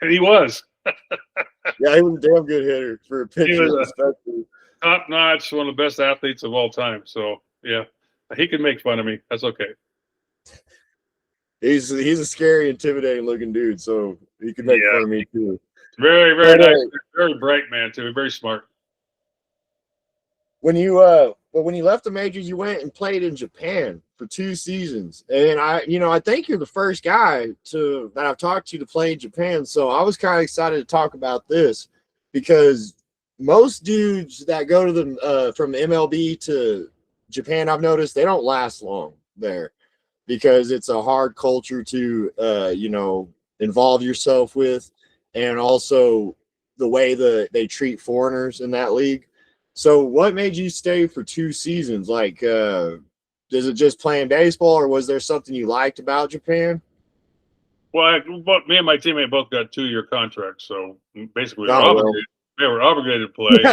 he was. Yeah, he was a damn good hitter for a He pitcher, was especially. a top notch, one of the best athletes of all time. So yeah, he could make fun of me. That's okay. He's a scary, intimidating looking dude, so he could make fun of me too. Very, very But, nice, very bright man too, very smart. when you left the majors, you went and played in Japan for 2 seasons, and I think you're the first guy that I've talked to play in Japan. So I was kind of excited to talk about this because most dudes that go to the from MLB to Japan, I've noticed they don't last long there because it's a hard culture to involve yourself with, and also the way they treat foreigners in that league. So what made you stay for 2 seasons? Like, is it just playing baseball, or was there something you liked about Japan? Well, me and my teammate both got 2-year contracts, so basically we were Oh well. obligated. They were obligated to play.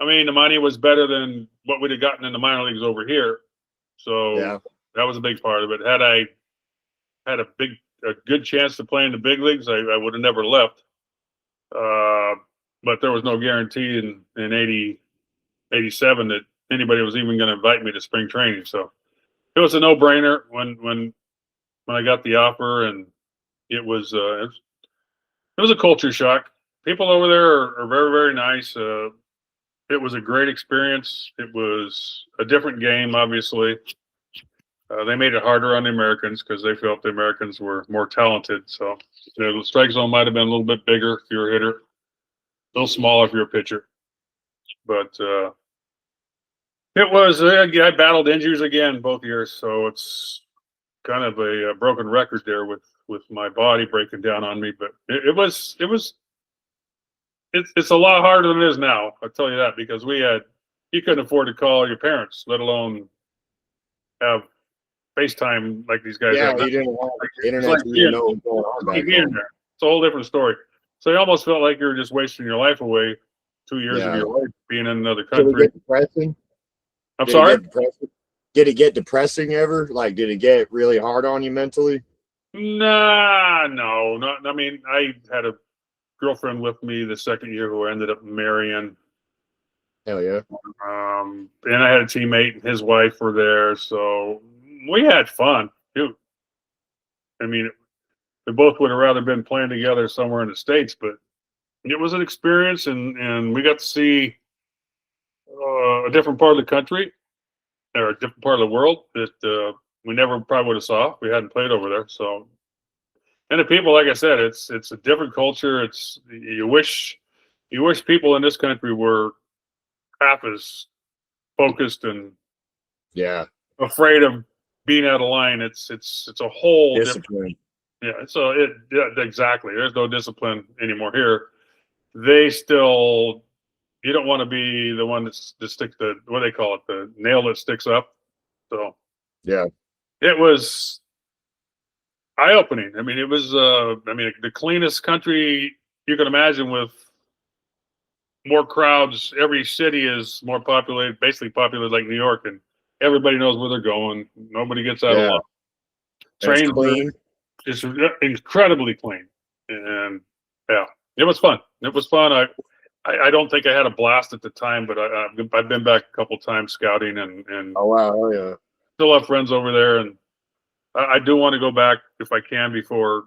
I mean, the money was better than what we'd have gotten in the minor leagues over here, so Yeah. that was a big part of it. Had I had a good chance to play in the big leagues, I would have never left. But there was no guarantee in 87 that anybody was even going to invite me to spring training. So it was a no brainer when I got the offer, and it was a culture shock. People over there are very, very nice. It was a great experience. It was a different game, obviously. They made it harder on the Americans because they felt the Americans were more talented. So the strike zone might have been a little bit bigger if you're a hitter, a little smaller if you're a pitcher. But it was, I battled injuries again both years. So it's kind of a broken record there with my body breaking down on me. But it's a lot harder than it is now. I'll tell you that, because you couldn't afford to call your parents, let alone have FaceTime like these guys Yeah, have now. you didn't have internet like to even know what's going on back home. there. It's a whole different story. So you almost felt like you were just wasting your life away, 2 years of Yeah. your life being in another Did it country. get depressing? I'm Did sorry? it get depressing? Did it get depressing ever? Like, did it get really hard on you mentally? Nah, no, not. I mean, I had a girlfriend with me the second year who I ended up marrying. Hell yeah. And I had a teammate and his wife were there, so we had fun. Dude, I mean, we both would have rather been playing together somewhere in the States, but it was an experience, and we got to see a different part of the country or a different part of the world that we never probably would have saw if we hadn't played over there. So, and the people, like I said, it's a different culture. You wish people in this country were half as focused and Yeah. afraid of being out of line. It's a whole different. Discipline. Yeah, so exactly. There's no discipline anymore here. They still, you don't want to be the one that's to stick the, what they call it, the nail that sticks up. So Yeah. it was eye opening. I mean, it was, the cleanest country you can imagine, with more crowds. Every city is more populated, basically populated like New York, and everybody knows where they're going. Nobody gets out of Yeah. line. And it's Trains are clean. just incredibly clean, and yeah, it was fun. It was fun. I don't think I had a blast at the time, but I've been back a couple times scouting, and Oh wow, oh yeah. still have friends over there, and I do want to go back if I can before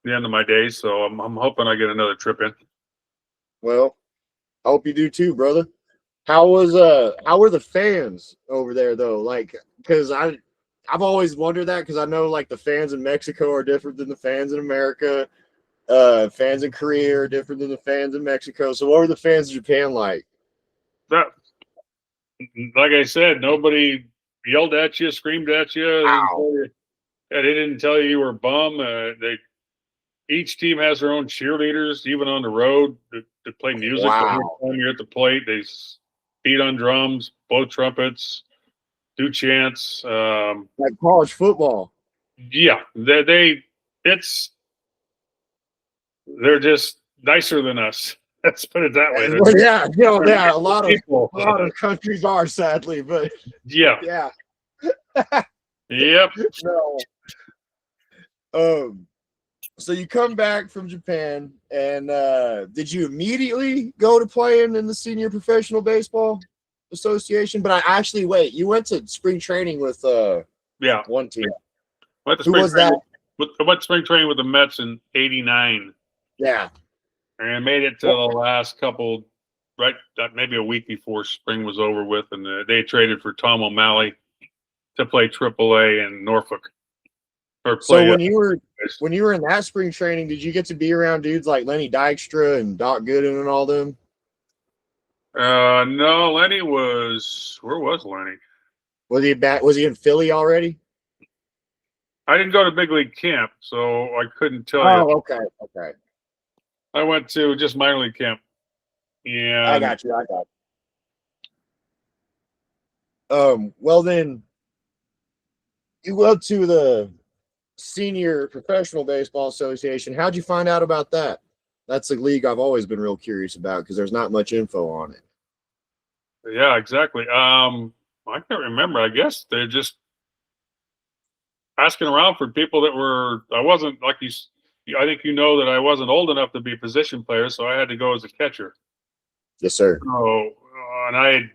the end of my days. So I'm hoping I get another trip in. Well, I hope you do too, brother. How were the fans over there though? Like, because I've always wondered that, because I know like the fans in Mexico are different than the fans in America. Fans in Korea are different than the fans in Mexico. So what were the fans in Japan like? That, like I said, nobody yelled at you, screamed at you. Wow. They didn't tell you you were a bum. Each team has their own cheerleaders, even on the road, to play music. Wow. Every time you're at the plate, they beat on drums, blow trumpets, do chants. Like college football. Yeah, they're just nicer than us. Let's put it that way. Well, yeah, yeah. A lot People. of countries are, sadly, but Yeah. yeah. Yep. No. So you come back from Japan, and did you immediately go to playing in the Senior Professional Baseball Association? But wait, you went to spring training with Yeah. one team. Who was that? I went spring training with the Mets in '89. Yeah. And made it to the last couple, right? Maybe a week before spring was over with, and they traded for Tom O'Malley to play AAA in Norfolk. So when you were in that spring training, did you get to be around dudes like Lenny Dykstra and Doc Gooden and all them? No, Lenny was. Where was Lenny? Was he back? Was he in Philly already? I didn't go to big league camp, so I couldn't tell you. Oh, okay. I went to just minor league camp. Yeah. I got you. Well then, you went to the Senior Professional Baseball Association. How'd you find out about that? That's a league I've always been real curious about, because there's not much info on it. Yeah, exactly. I can't remember. I guess they're just asking around for people that were. I wasn't like you. I think you know that I wasn't old enough to be a position player, so I had to go as a catcher. Yes, sir. So, and I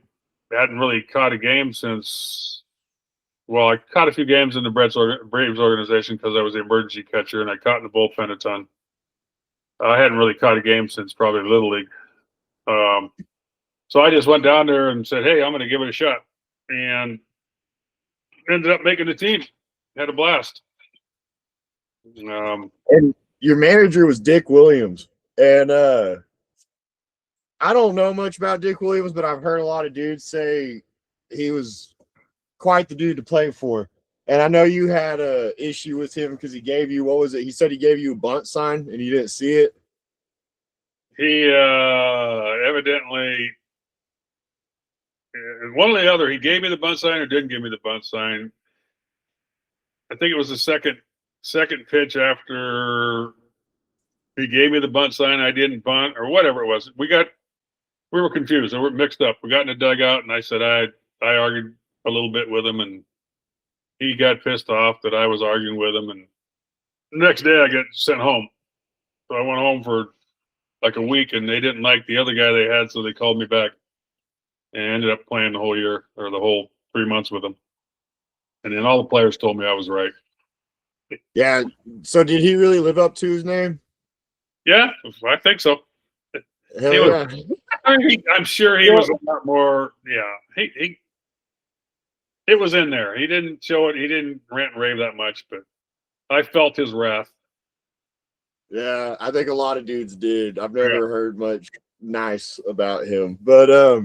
hadn't really caught a game since. Well, I caught a few games in the Braves organization because I was the emergency catcher, and I caught in the bullpen a ton. I hadn't really caught a game since probably Little League. So I just went down there and said, "Hey, I'm going to give it a shot," and ended up making the team. Had a blast. And your manager was Dick Williams, and I don't know much about Dick Williams, but I've heard a lot of dudes say he was quite the dude to play for. And I know you had a issue with him because he gave you, what was it? He said he gave you a bunt sign and you didn't see it. He evidently, one or the other, he gave me the bunt sign or didn't give me the bunt sign. I think it was the second pitch after he gave me the bunt sign. I didn't bunt or whatever it was. We were confused. We were mixed up. We got in the dugout, and I said I argued a little bit with him, and he got pissed off that I was arguing with him. And the next day, I got sent home. So I went home for like a week, and they didn't like the other guy they had, so they called me back, and I ended up playing the whole year or the whole 3 months with him. And then all the players told me I was right. Yeah. So did he really live up to his name? Yeah, I think so. Yeah. I'm sure he was a lot more. Yeah, it was in there. He didn't show it. He didn't rant and rave that much, but I felt his wrath. Yeah, I think a lot of dudes did. I've never heard much nice about him, but I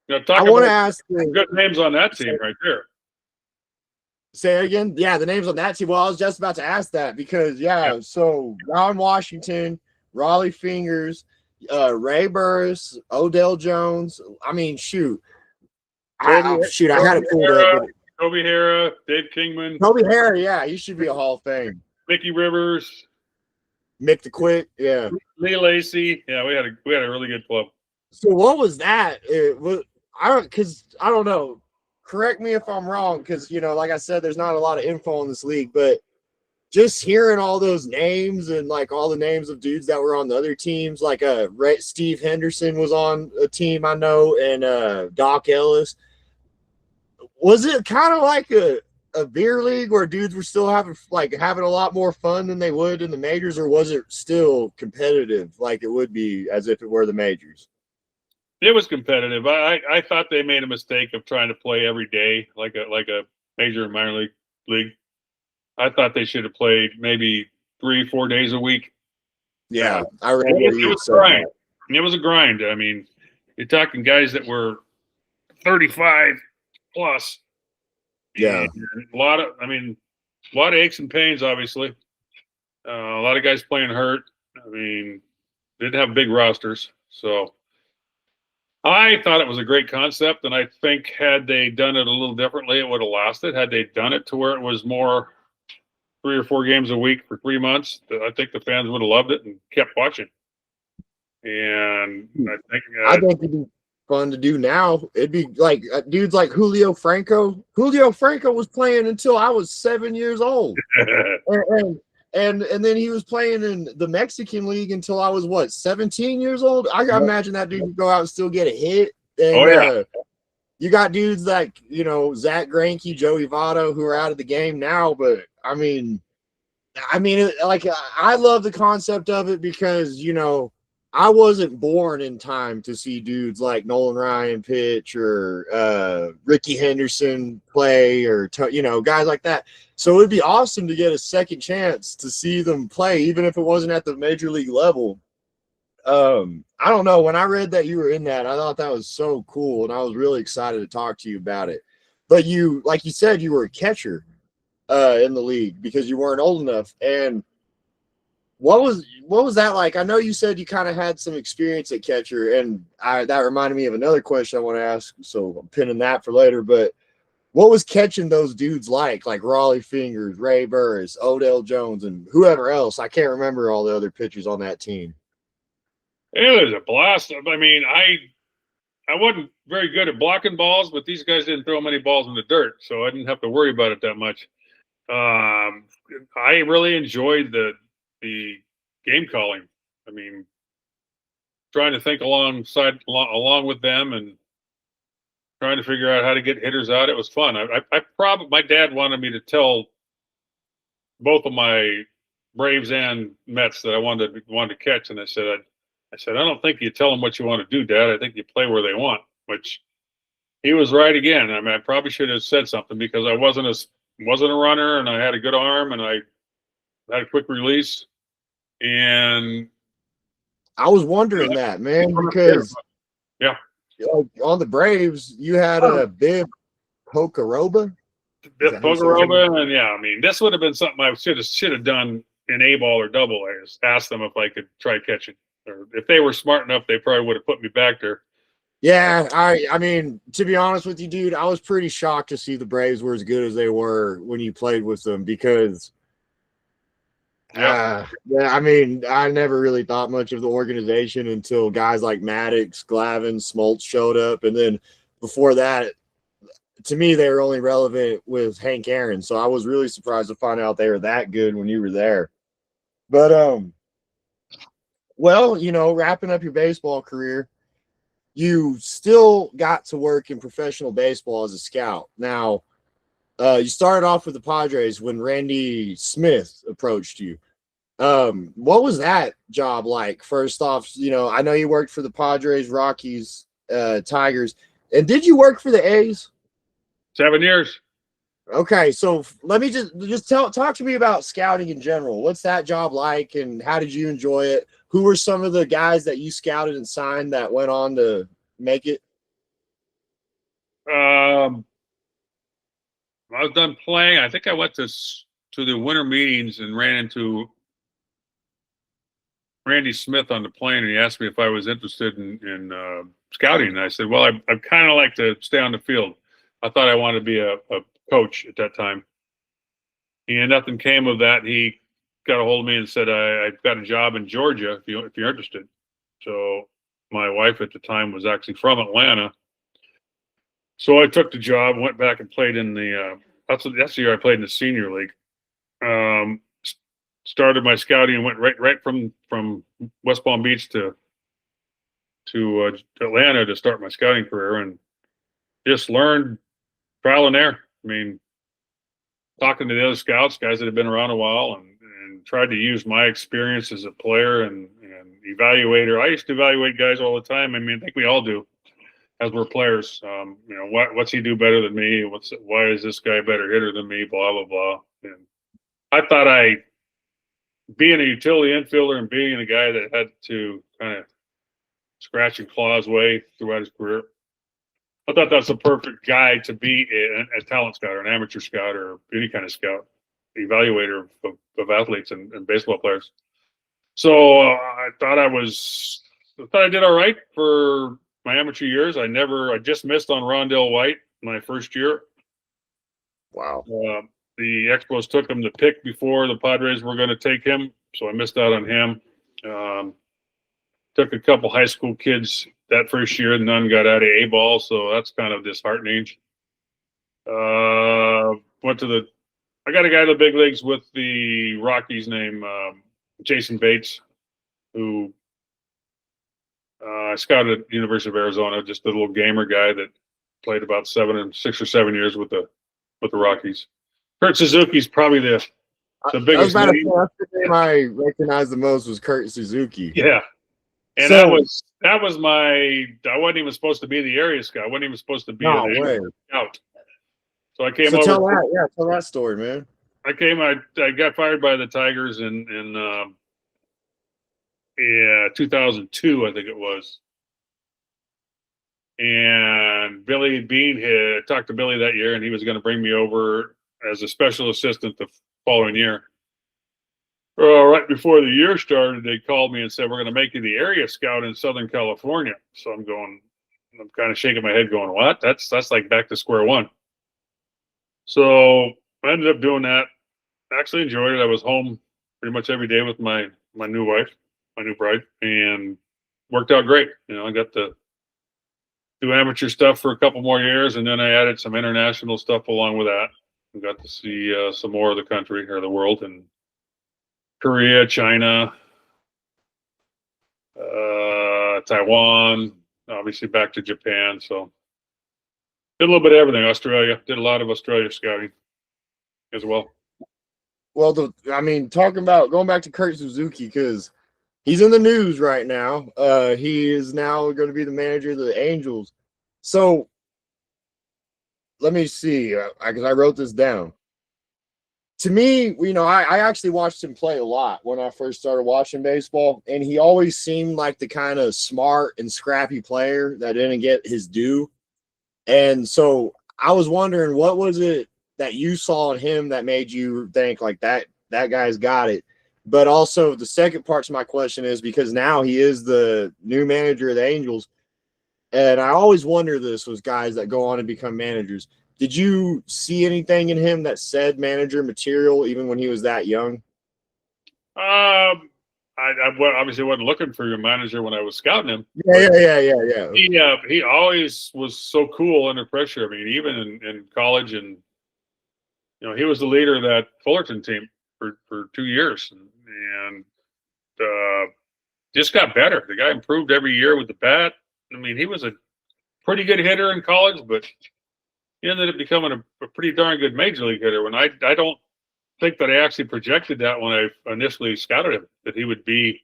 want to ask good names on that team right there. Say it again. Yeah, the names on that team. Well, I was just about to ask that because so Ron Washington, Raleigh Fingers, Ray Burris, Odell Jones. I mean, shoot. I had it pulled up, but Toby Hara, Dave Kingman, Toby Hara, yeah, he should be a Hall of Fame. Mickey Rivers, Mick the Quick, yeah. Lee Lacy. Yeah, we had a really good club. So what was that? It was I don't know. Correct me if I'm wrong, because like I said, there's not a lot of info in this league, but just hearing all those names and like all the names of dudes that were on the other teams, like Steve Henderson was on a team I know, and Doc Ellis. Was it kind of like a beer league where dudes were still having a lot more fun than they would in the majors, or was it still competitive like it would be as if it were the majors? It was competitive. I thought they made a mistake of trying to play every day like a major and minor league. I thought they should have played maybe 3-4 days a week. Yeah, I remember it was a grind. It was a grind. I mean, you're talking guys that were 35 plus. Yeah, a lot of aches and pains. Obviously, a lot of guys playing hurt. I mean, didn't have big rosters, so. I thought it was a great concept, and I think had they done it a little differently, it would have lasted. Had they done it to where it was more 3 or 4 games a week for 3 months, I think the fans would have loved it and kept watching. And I think it'd be fun to do now. It'd be like dudes like Julio Franco. Julio Franco was playing until I was 7 years old, and then he was playing in the Mexican League until I was 17 years old. I gotta imagine that dude could go out and still get a hit. And, you got dudes like Zach Greinke, Joey Votto, who are out of the game now. But I mean, I love the concept of it because I wasn't born in time to see dudes like Nolan Ryan pitch or Ricky Henderson play or guys like that. So it'd be awesome to get a second chance to see them play, even if it wasn't at the major league level. I don't know. When I read that you were in that, I thought that was so cool, and I was really excited to talk to you about it. But like you said, you were a catcher in the league because you weren't old enough. And what was that like? I know you said you kind of had some experience at catcher, and that reminded me of another question I want to ask, so I'm pinning that for later. But what was catching those dudes like Raleigh Fingers, Ray Burris, Odell Jones, and whoever else? I can't remember all the other pitchers on that team. It was a blast. I mean, I wasn't very good at blocking balls, but these guys didn't throw many balls in the dirt, so I didn't have to worry about it that much. I really enjoyed the game calling. I mean, trying to think along with them and trying to figure out how to get hitters out. It was fun. My dad wanted me to tell both of my Braves and Mets that I wanted to catch, and I said, I don't think you tell them what you want to do, Dad. I think you play where they want. Which he was right again. I mean, I probably should have said something because I wasn't a runner, and I had a good arm, and I had a quick release. And I was wondering that, man, because on the Braves you had a Biff Pocoroba. And I mean, this would have been something I should have done in A ball or double. I just asked them if I could try catching, or if they were smart enough, they probably would have put me back there. Yeah, I mean, to be honest with you, dude, I was pretty shocked to see the Braves were as good as they were when you played with them because, I mean, I never really thought much of the organization until guys like Maddox, Glavine, Smoltz showed up, and then before that, to me, they were only relevant with Hank Aaron. So I was really surprised to find out they were that good when you were there. But well, wrapping up your baseball career, you still got to work in professional baseball as a scout. Now, you started off with the Padres when Randy Smith approached you. What was that job like? First off, I know you worked for the Padres, Rockies, Tigers, and did you work for the A's? 7 years. Okay, so let me just talk to me about scouting in general. What's that job like, and how did you enjoy it? Who were some of the guys that you scouted and signed that went on to make it? I was done playing. I think I went to the winter meetings and ran into Randy Smith on the plane, and he asked me if I was interested in scouting. And I said, well, I kind of like to stay on the field. I thought I wanted to be a coach at that time. And nothing came of that. He got a hold of me and said, I've got a job in Georgia if you're interested. So my wife at the time was actually from Atlanta. So I took the job, went back and played in the that's the year I played in the senior league. Started my scouting and went right from West Palm Beach to Atlanta to start my scouting career, and just learned trial and error. I mean, talking to the other scouts, guys that have been around a while, and tried to use my experience as a player and evaluator. I used to evaluate guys all the time. I mean, I think we all do as we're players. What's he do better than me? Why is this guy a better hitter than me? Blah, blah, blah. And I thought being a utility infielder and being a guy that had to kind of scratch and claw his way throughout his career, I thought that's the perfect guy to be a talent scout or an amateur scout or any kind of scout, evaluator of athletes and baseball players. So I thought I did all right for my amateur years. I just missed on Rondell White my first year. Wow. The Expos took him to pick before the Padres were going to take him, so I missed out on him. Took a couple high school kids that first year, none got out of A-ball, so that's kind of disheartening. I got a guy in the big leagues with the Rockies named Jason Bates, who I scouted at the University of Arizona, just a little gamer guy that played about 6 or 7 years with the Rockies. Kurt Suzuki's probably the biggest. I was about to say, that's the name I recognized the most was Kurt Suzuki. Yeah. And that was I wasn't even supposed to be the area scout. I wasn't even supposed to be an scout. So I came over. Tell that story, man. I got fired by the Tigers in 2002, I think it was. And Billy Bean had talked to Billy that year, and he was going to bring me over as a special assistant the following year. Right before the year started, they called me and said, we're going to make you the area scout in Southern California. So I'm kind of shaking my head going, what? That's like back to square one. So I ended up doing that. Actually enjoyed it. I was home pretty much every day with my new wife, my new bride, and worked out great. I got to do amateur stuff for a couple more years, and then I added some international stuff along with that. I got to see some more of the country or the world, and Korea, China, Taiwan, obviously back to Japan. So did a little bit of everything. Australia, did a lot of Australia scouting as well. Well, talking about going back to Kurt Suzuki, because he's in the news right now. He is now going to be the manager of the Angels. So let me see, because I wrote this down. To me, I actually watched him play a lot when I first started watching baseball, and he always seemed like the kind of smart and scrappy player that didn't get his due. And so I was wondering, what was it that you saw in him that made you think like that guy's got it? But also the second part to my question is, because now he is the new manager of the Angels, and I always wonder this with guys that go on and become managers. Did you see anything in him that said manager material even when he was that young? I obviously wasn't looking for your manager when I was scouting him. Yeah. He always was so cool under pressure. I mean, even in college, and he was the leader of that Fullerton team for 2 years, and just got better. The guy improved every year with the bat. I mean, he was a pretty good hitter in college, but he ended up becoming a pretty darn good major league hitter. When I don't think that I actually projected that when I initially scouted him, that he would be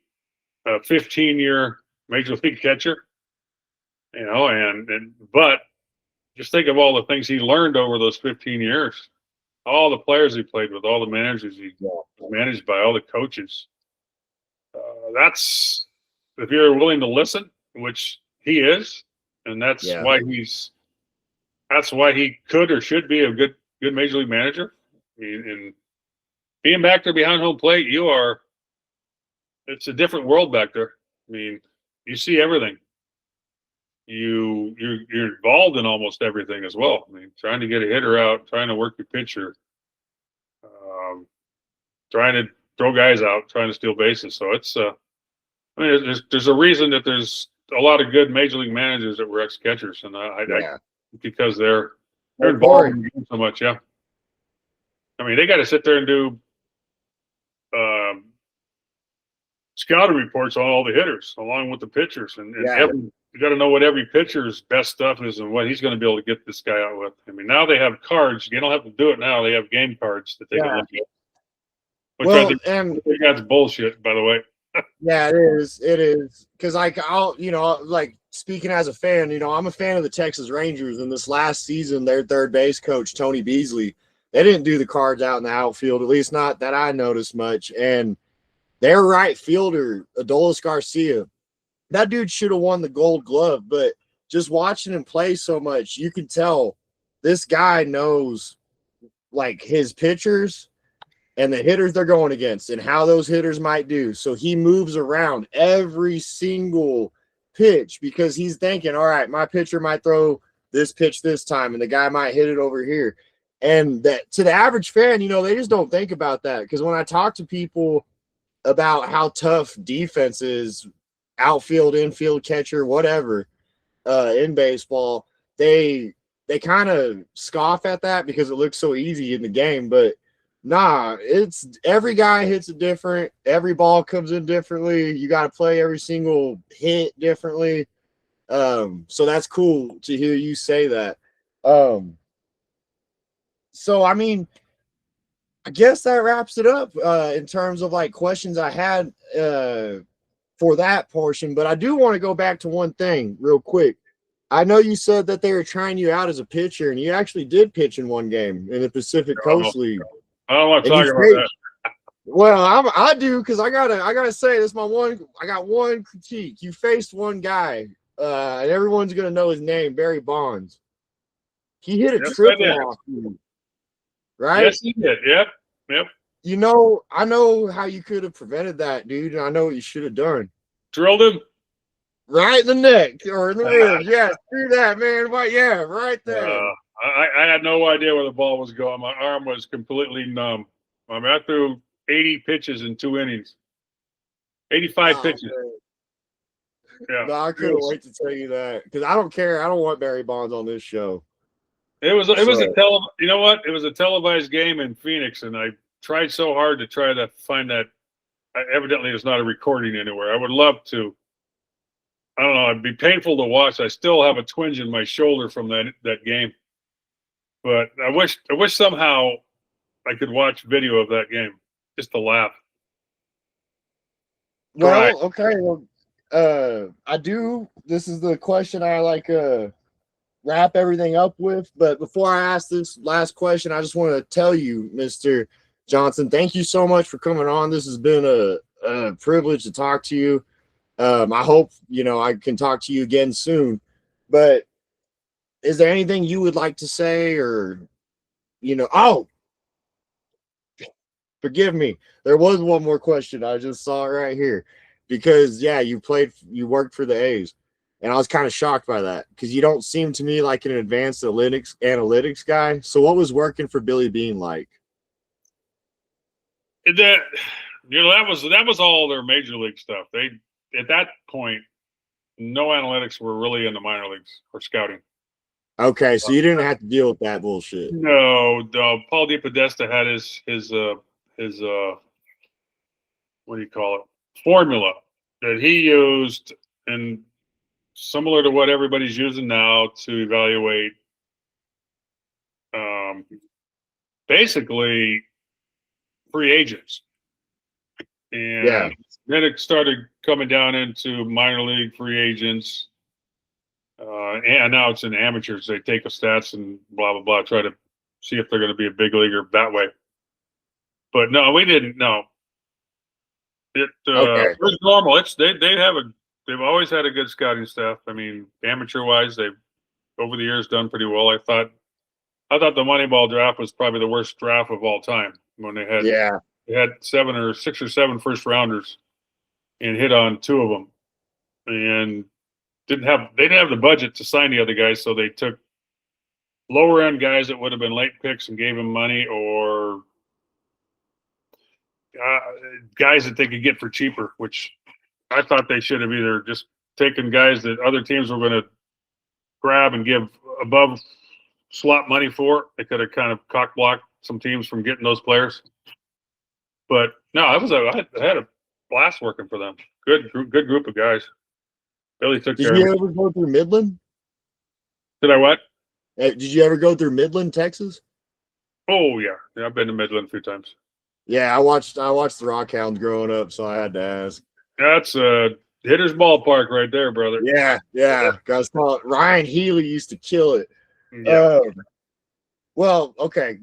a 15-year major league catcher. But just think of all the things he learned over those 15 years, all the players he played with, all the managers he managed by, all the coaches. That's, if you're willing to listen, which he is, and that's why he could or should be a good good major league manager. I mean, and being back there behind home plate, it's a different world back there. I mean, you see everything. You're involved in almost everything as well. I mean, trying to get a hitter out, trying to work your pitcher, trying to throw guys out, trying to steal bases. So it's I mean, there's a reason that there's a lot of good major league managers that were ex catchers, and because they're involved in the game so much. Yeah, I mean, they got to sit there and do scouting reports on all the hitters along with the pitchers, and you got to know what every pitcher's best stuff is and what he's going to be able to get this guy out with. I mean, now they have cards. You don't have to do it now. They have game cards that they can look at. Which and that's bullshit, by the way. Yeah, it is. It is. Because, like, like, speaking as a fan, I'm a fan of the Texas Rangers. And this last season, their third base coach, Tony Beasley, they didn't do the cards out in the outfield, at least not that I noticed much. And their right fielder, Adolis Garcia, that dude should have won the Gold Glove. But just watching him play so much, you can tell this guy knows, like, his pitchers and the hitters they're going against and how those hitters might do. So he moves around every single pitch because he's thinking, all right, my pitcher might throw this pitch this time and the guy might hit it over here. And that to the average fan, they just don't think about that. Because when I talk to people about how tough defense is, outfield, infield, catcher, whatever, in baseball, they kind of scoff at that because it looks so easy in the game. But nah, it's every guy hits it different. Every ball comes in differently. You got to play every single hit differently. So that's cool to hear you say that. So, I mean, I guess that wraps it up in terms of like questions I had for that portion. But I do want to go back to one thing real quick. I know you said that they were trying you out as a pitcher, and you actually did pitch in one game in the Pacific Coast League. I don't want to talk about that. Well, I do because I gotta say this. I got one critique. You faced one guy, and everyone's gonna know his name, Barry Bonds. He hit a triple off you, right? Yes, he did. Yep. I know how you could have prevented that, dude, and I know what you should have done. Drilled him right in the neck or in the ribs. Yeah, do that, man. Yeah, right there. I had no idea where the ball was going. My arm was completely numb. I mean, I threw 80 pitches in 2 innings. 85 pitches. Man. Yeah. No, I couldn't wait to tell you that because I don't care. I don't want Barry Bonds on this show. It was you know what? It was a televised game in Phoenix, and I tried so hard to try to find that. Evidently, there's not a recording anywhere. I would love to. I don't know. It'd be painful to watch. I still have a twinge in my shoulder from that game. But I wish somehow I could watch video of that game just to laugh. Well, okay. Well, I do. This is the question I like wrap everything up with. But before I ask this last question, I just want to tell you, Mr. Johnson, thank you so much for coming on. This has been a privilege to talk to you. I hope, I can talk to you again soon. But is there anything you would like to say or, forgive me. There was one more question. I just saw it right here because, you worked for the A's. And I was kind of shocked by that because you don't seem to me like an advanced analytics guy. So what was working for Billy Beane like? That was all their major league stuff. They at that point, no analytics were really in the minor leagues or scouting. Okay, so you didn't have to deal with that bullshit. No. Paul DePodesta had his what do you call it? Formula that he used, and similar to what everybody's using now to evaluate, basically free agents. And then it started coming down into minor league free agents. And now it's in amateurs. They take the stats and blah, blah, blah, try to see if they're going to be a big leaguer that way. But no, we didn't know. It was normal. They've always had a good scouting staff. I mean, amateur wise, they've over the years done pretty well. I thought I thought the Moneyball draft was probably the worst draft of all time when they had Yeah. 6 or 7 first rounders and hit on 2 of them, and they didn't have the budget to sign the other guys, so they took lower end guys that would have been late picks and gave them money, or guys that they could get for cheaper, which I thought they should have either just taken guys that other teams were going to grab and give above slot money for. They could have kind of cock blocked some teams from getting those players. But no, I had a blast working for them. Good group of guys. Really took care of me. Did you ever go through Midland? Did I what? Did you ever go through Midland, Texas? Oh yeah, I've been to Midland a few times. Yeah, I watched the Rockhounds growing up, so I had to ask. That's a hitter's ballpark right there, brother. Yeah. Guys, Ryan Healy used to kill it. Yeah. Well, okay.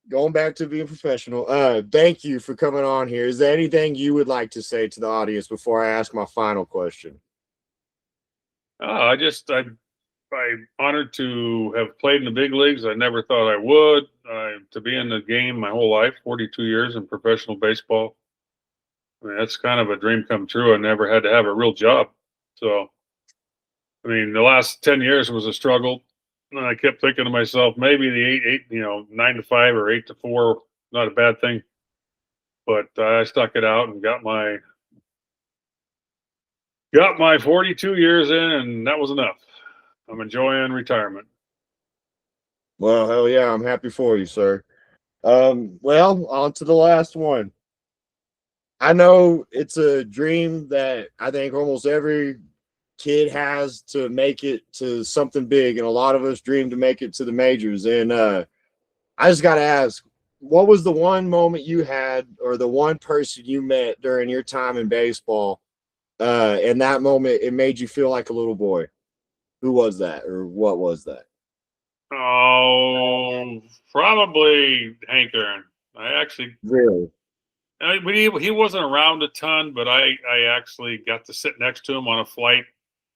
Going back to being professional. Thank you for coming on here. Is there anything you would like to say to the audience before I ask my final question? I'm honored to have played in the big leagues. I never thought I would. To be in the game my whole life, 42 years in professional baseball. I mean, that's kind of a dream come true. I never had to have a real job. So, I mean, the last 10 years was a struggle. And I kept thinking to myself, maybe the 9 to 5 or 8 to 4, not a bad thing. But I stuck it out and got my 42 years in, and that was enough. I'm enjoying retirement. Well, hell yeah, I'm happy for you, sir. Well, on to the last one. I know it's a dream that I think almost every kid has to make it to something big, and a lot of us dream to make it to the majors. And I just got to ask, what was the one moment you had, or the one person you met during your time in baseball, and that moment it made you feel like a little boy? Who was that, or what was that? Oh, probably Hank Aaron. I actually Really? he wasn't around a ton, but I actually got to sit next to him on a flight.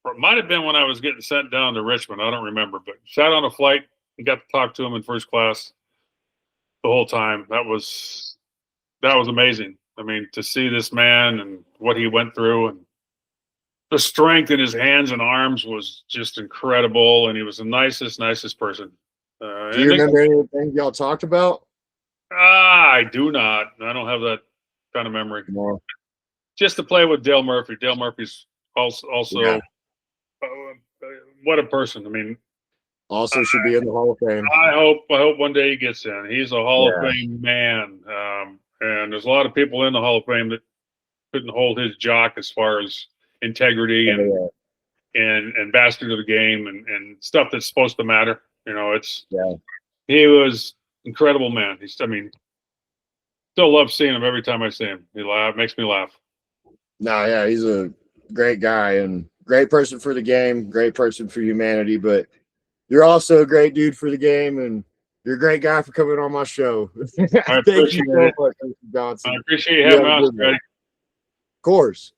Or it might have been when I was getting sent down to Richmond. I don't remember, but sat on a flight and got to talk to him in first class the whole time. That was amazing. I mean, to see this man and what he went through, and the strength in his hands and arms was just incredible. And he was the nicest person. Do you remember anything y'all talked about? I do not. I don't have that kind of memory. No. Just to play with Dale Murphy. Dale Murphy's also Yeah. What a person. I mean, Also should be in the Hall of Fame. I hope one day he gets in. He's a Hall of Fame man. And there's a lot of people in the Hall of Fame that couldn't hold his jock as far as integrity and ambassador to the game and stuff that's supposed to matter. He was incredible man. Still love seeing him every time I see him. He makes me laugh. No, yeah, he's a great guy and great person for the game, great person for humanity, but you're also a great dude for the game, and you're a great guy for coming on my show. I Thank you so it. much, Mr. Johnson. I appreciate you having me on, Freddie. Of course.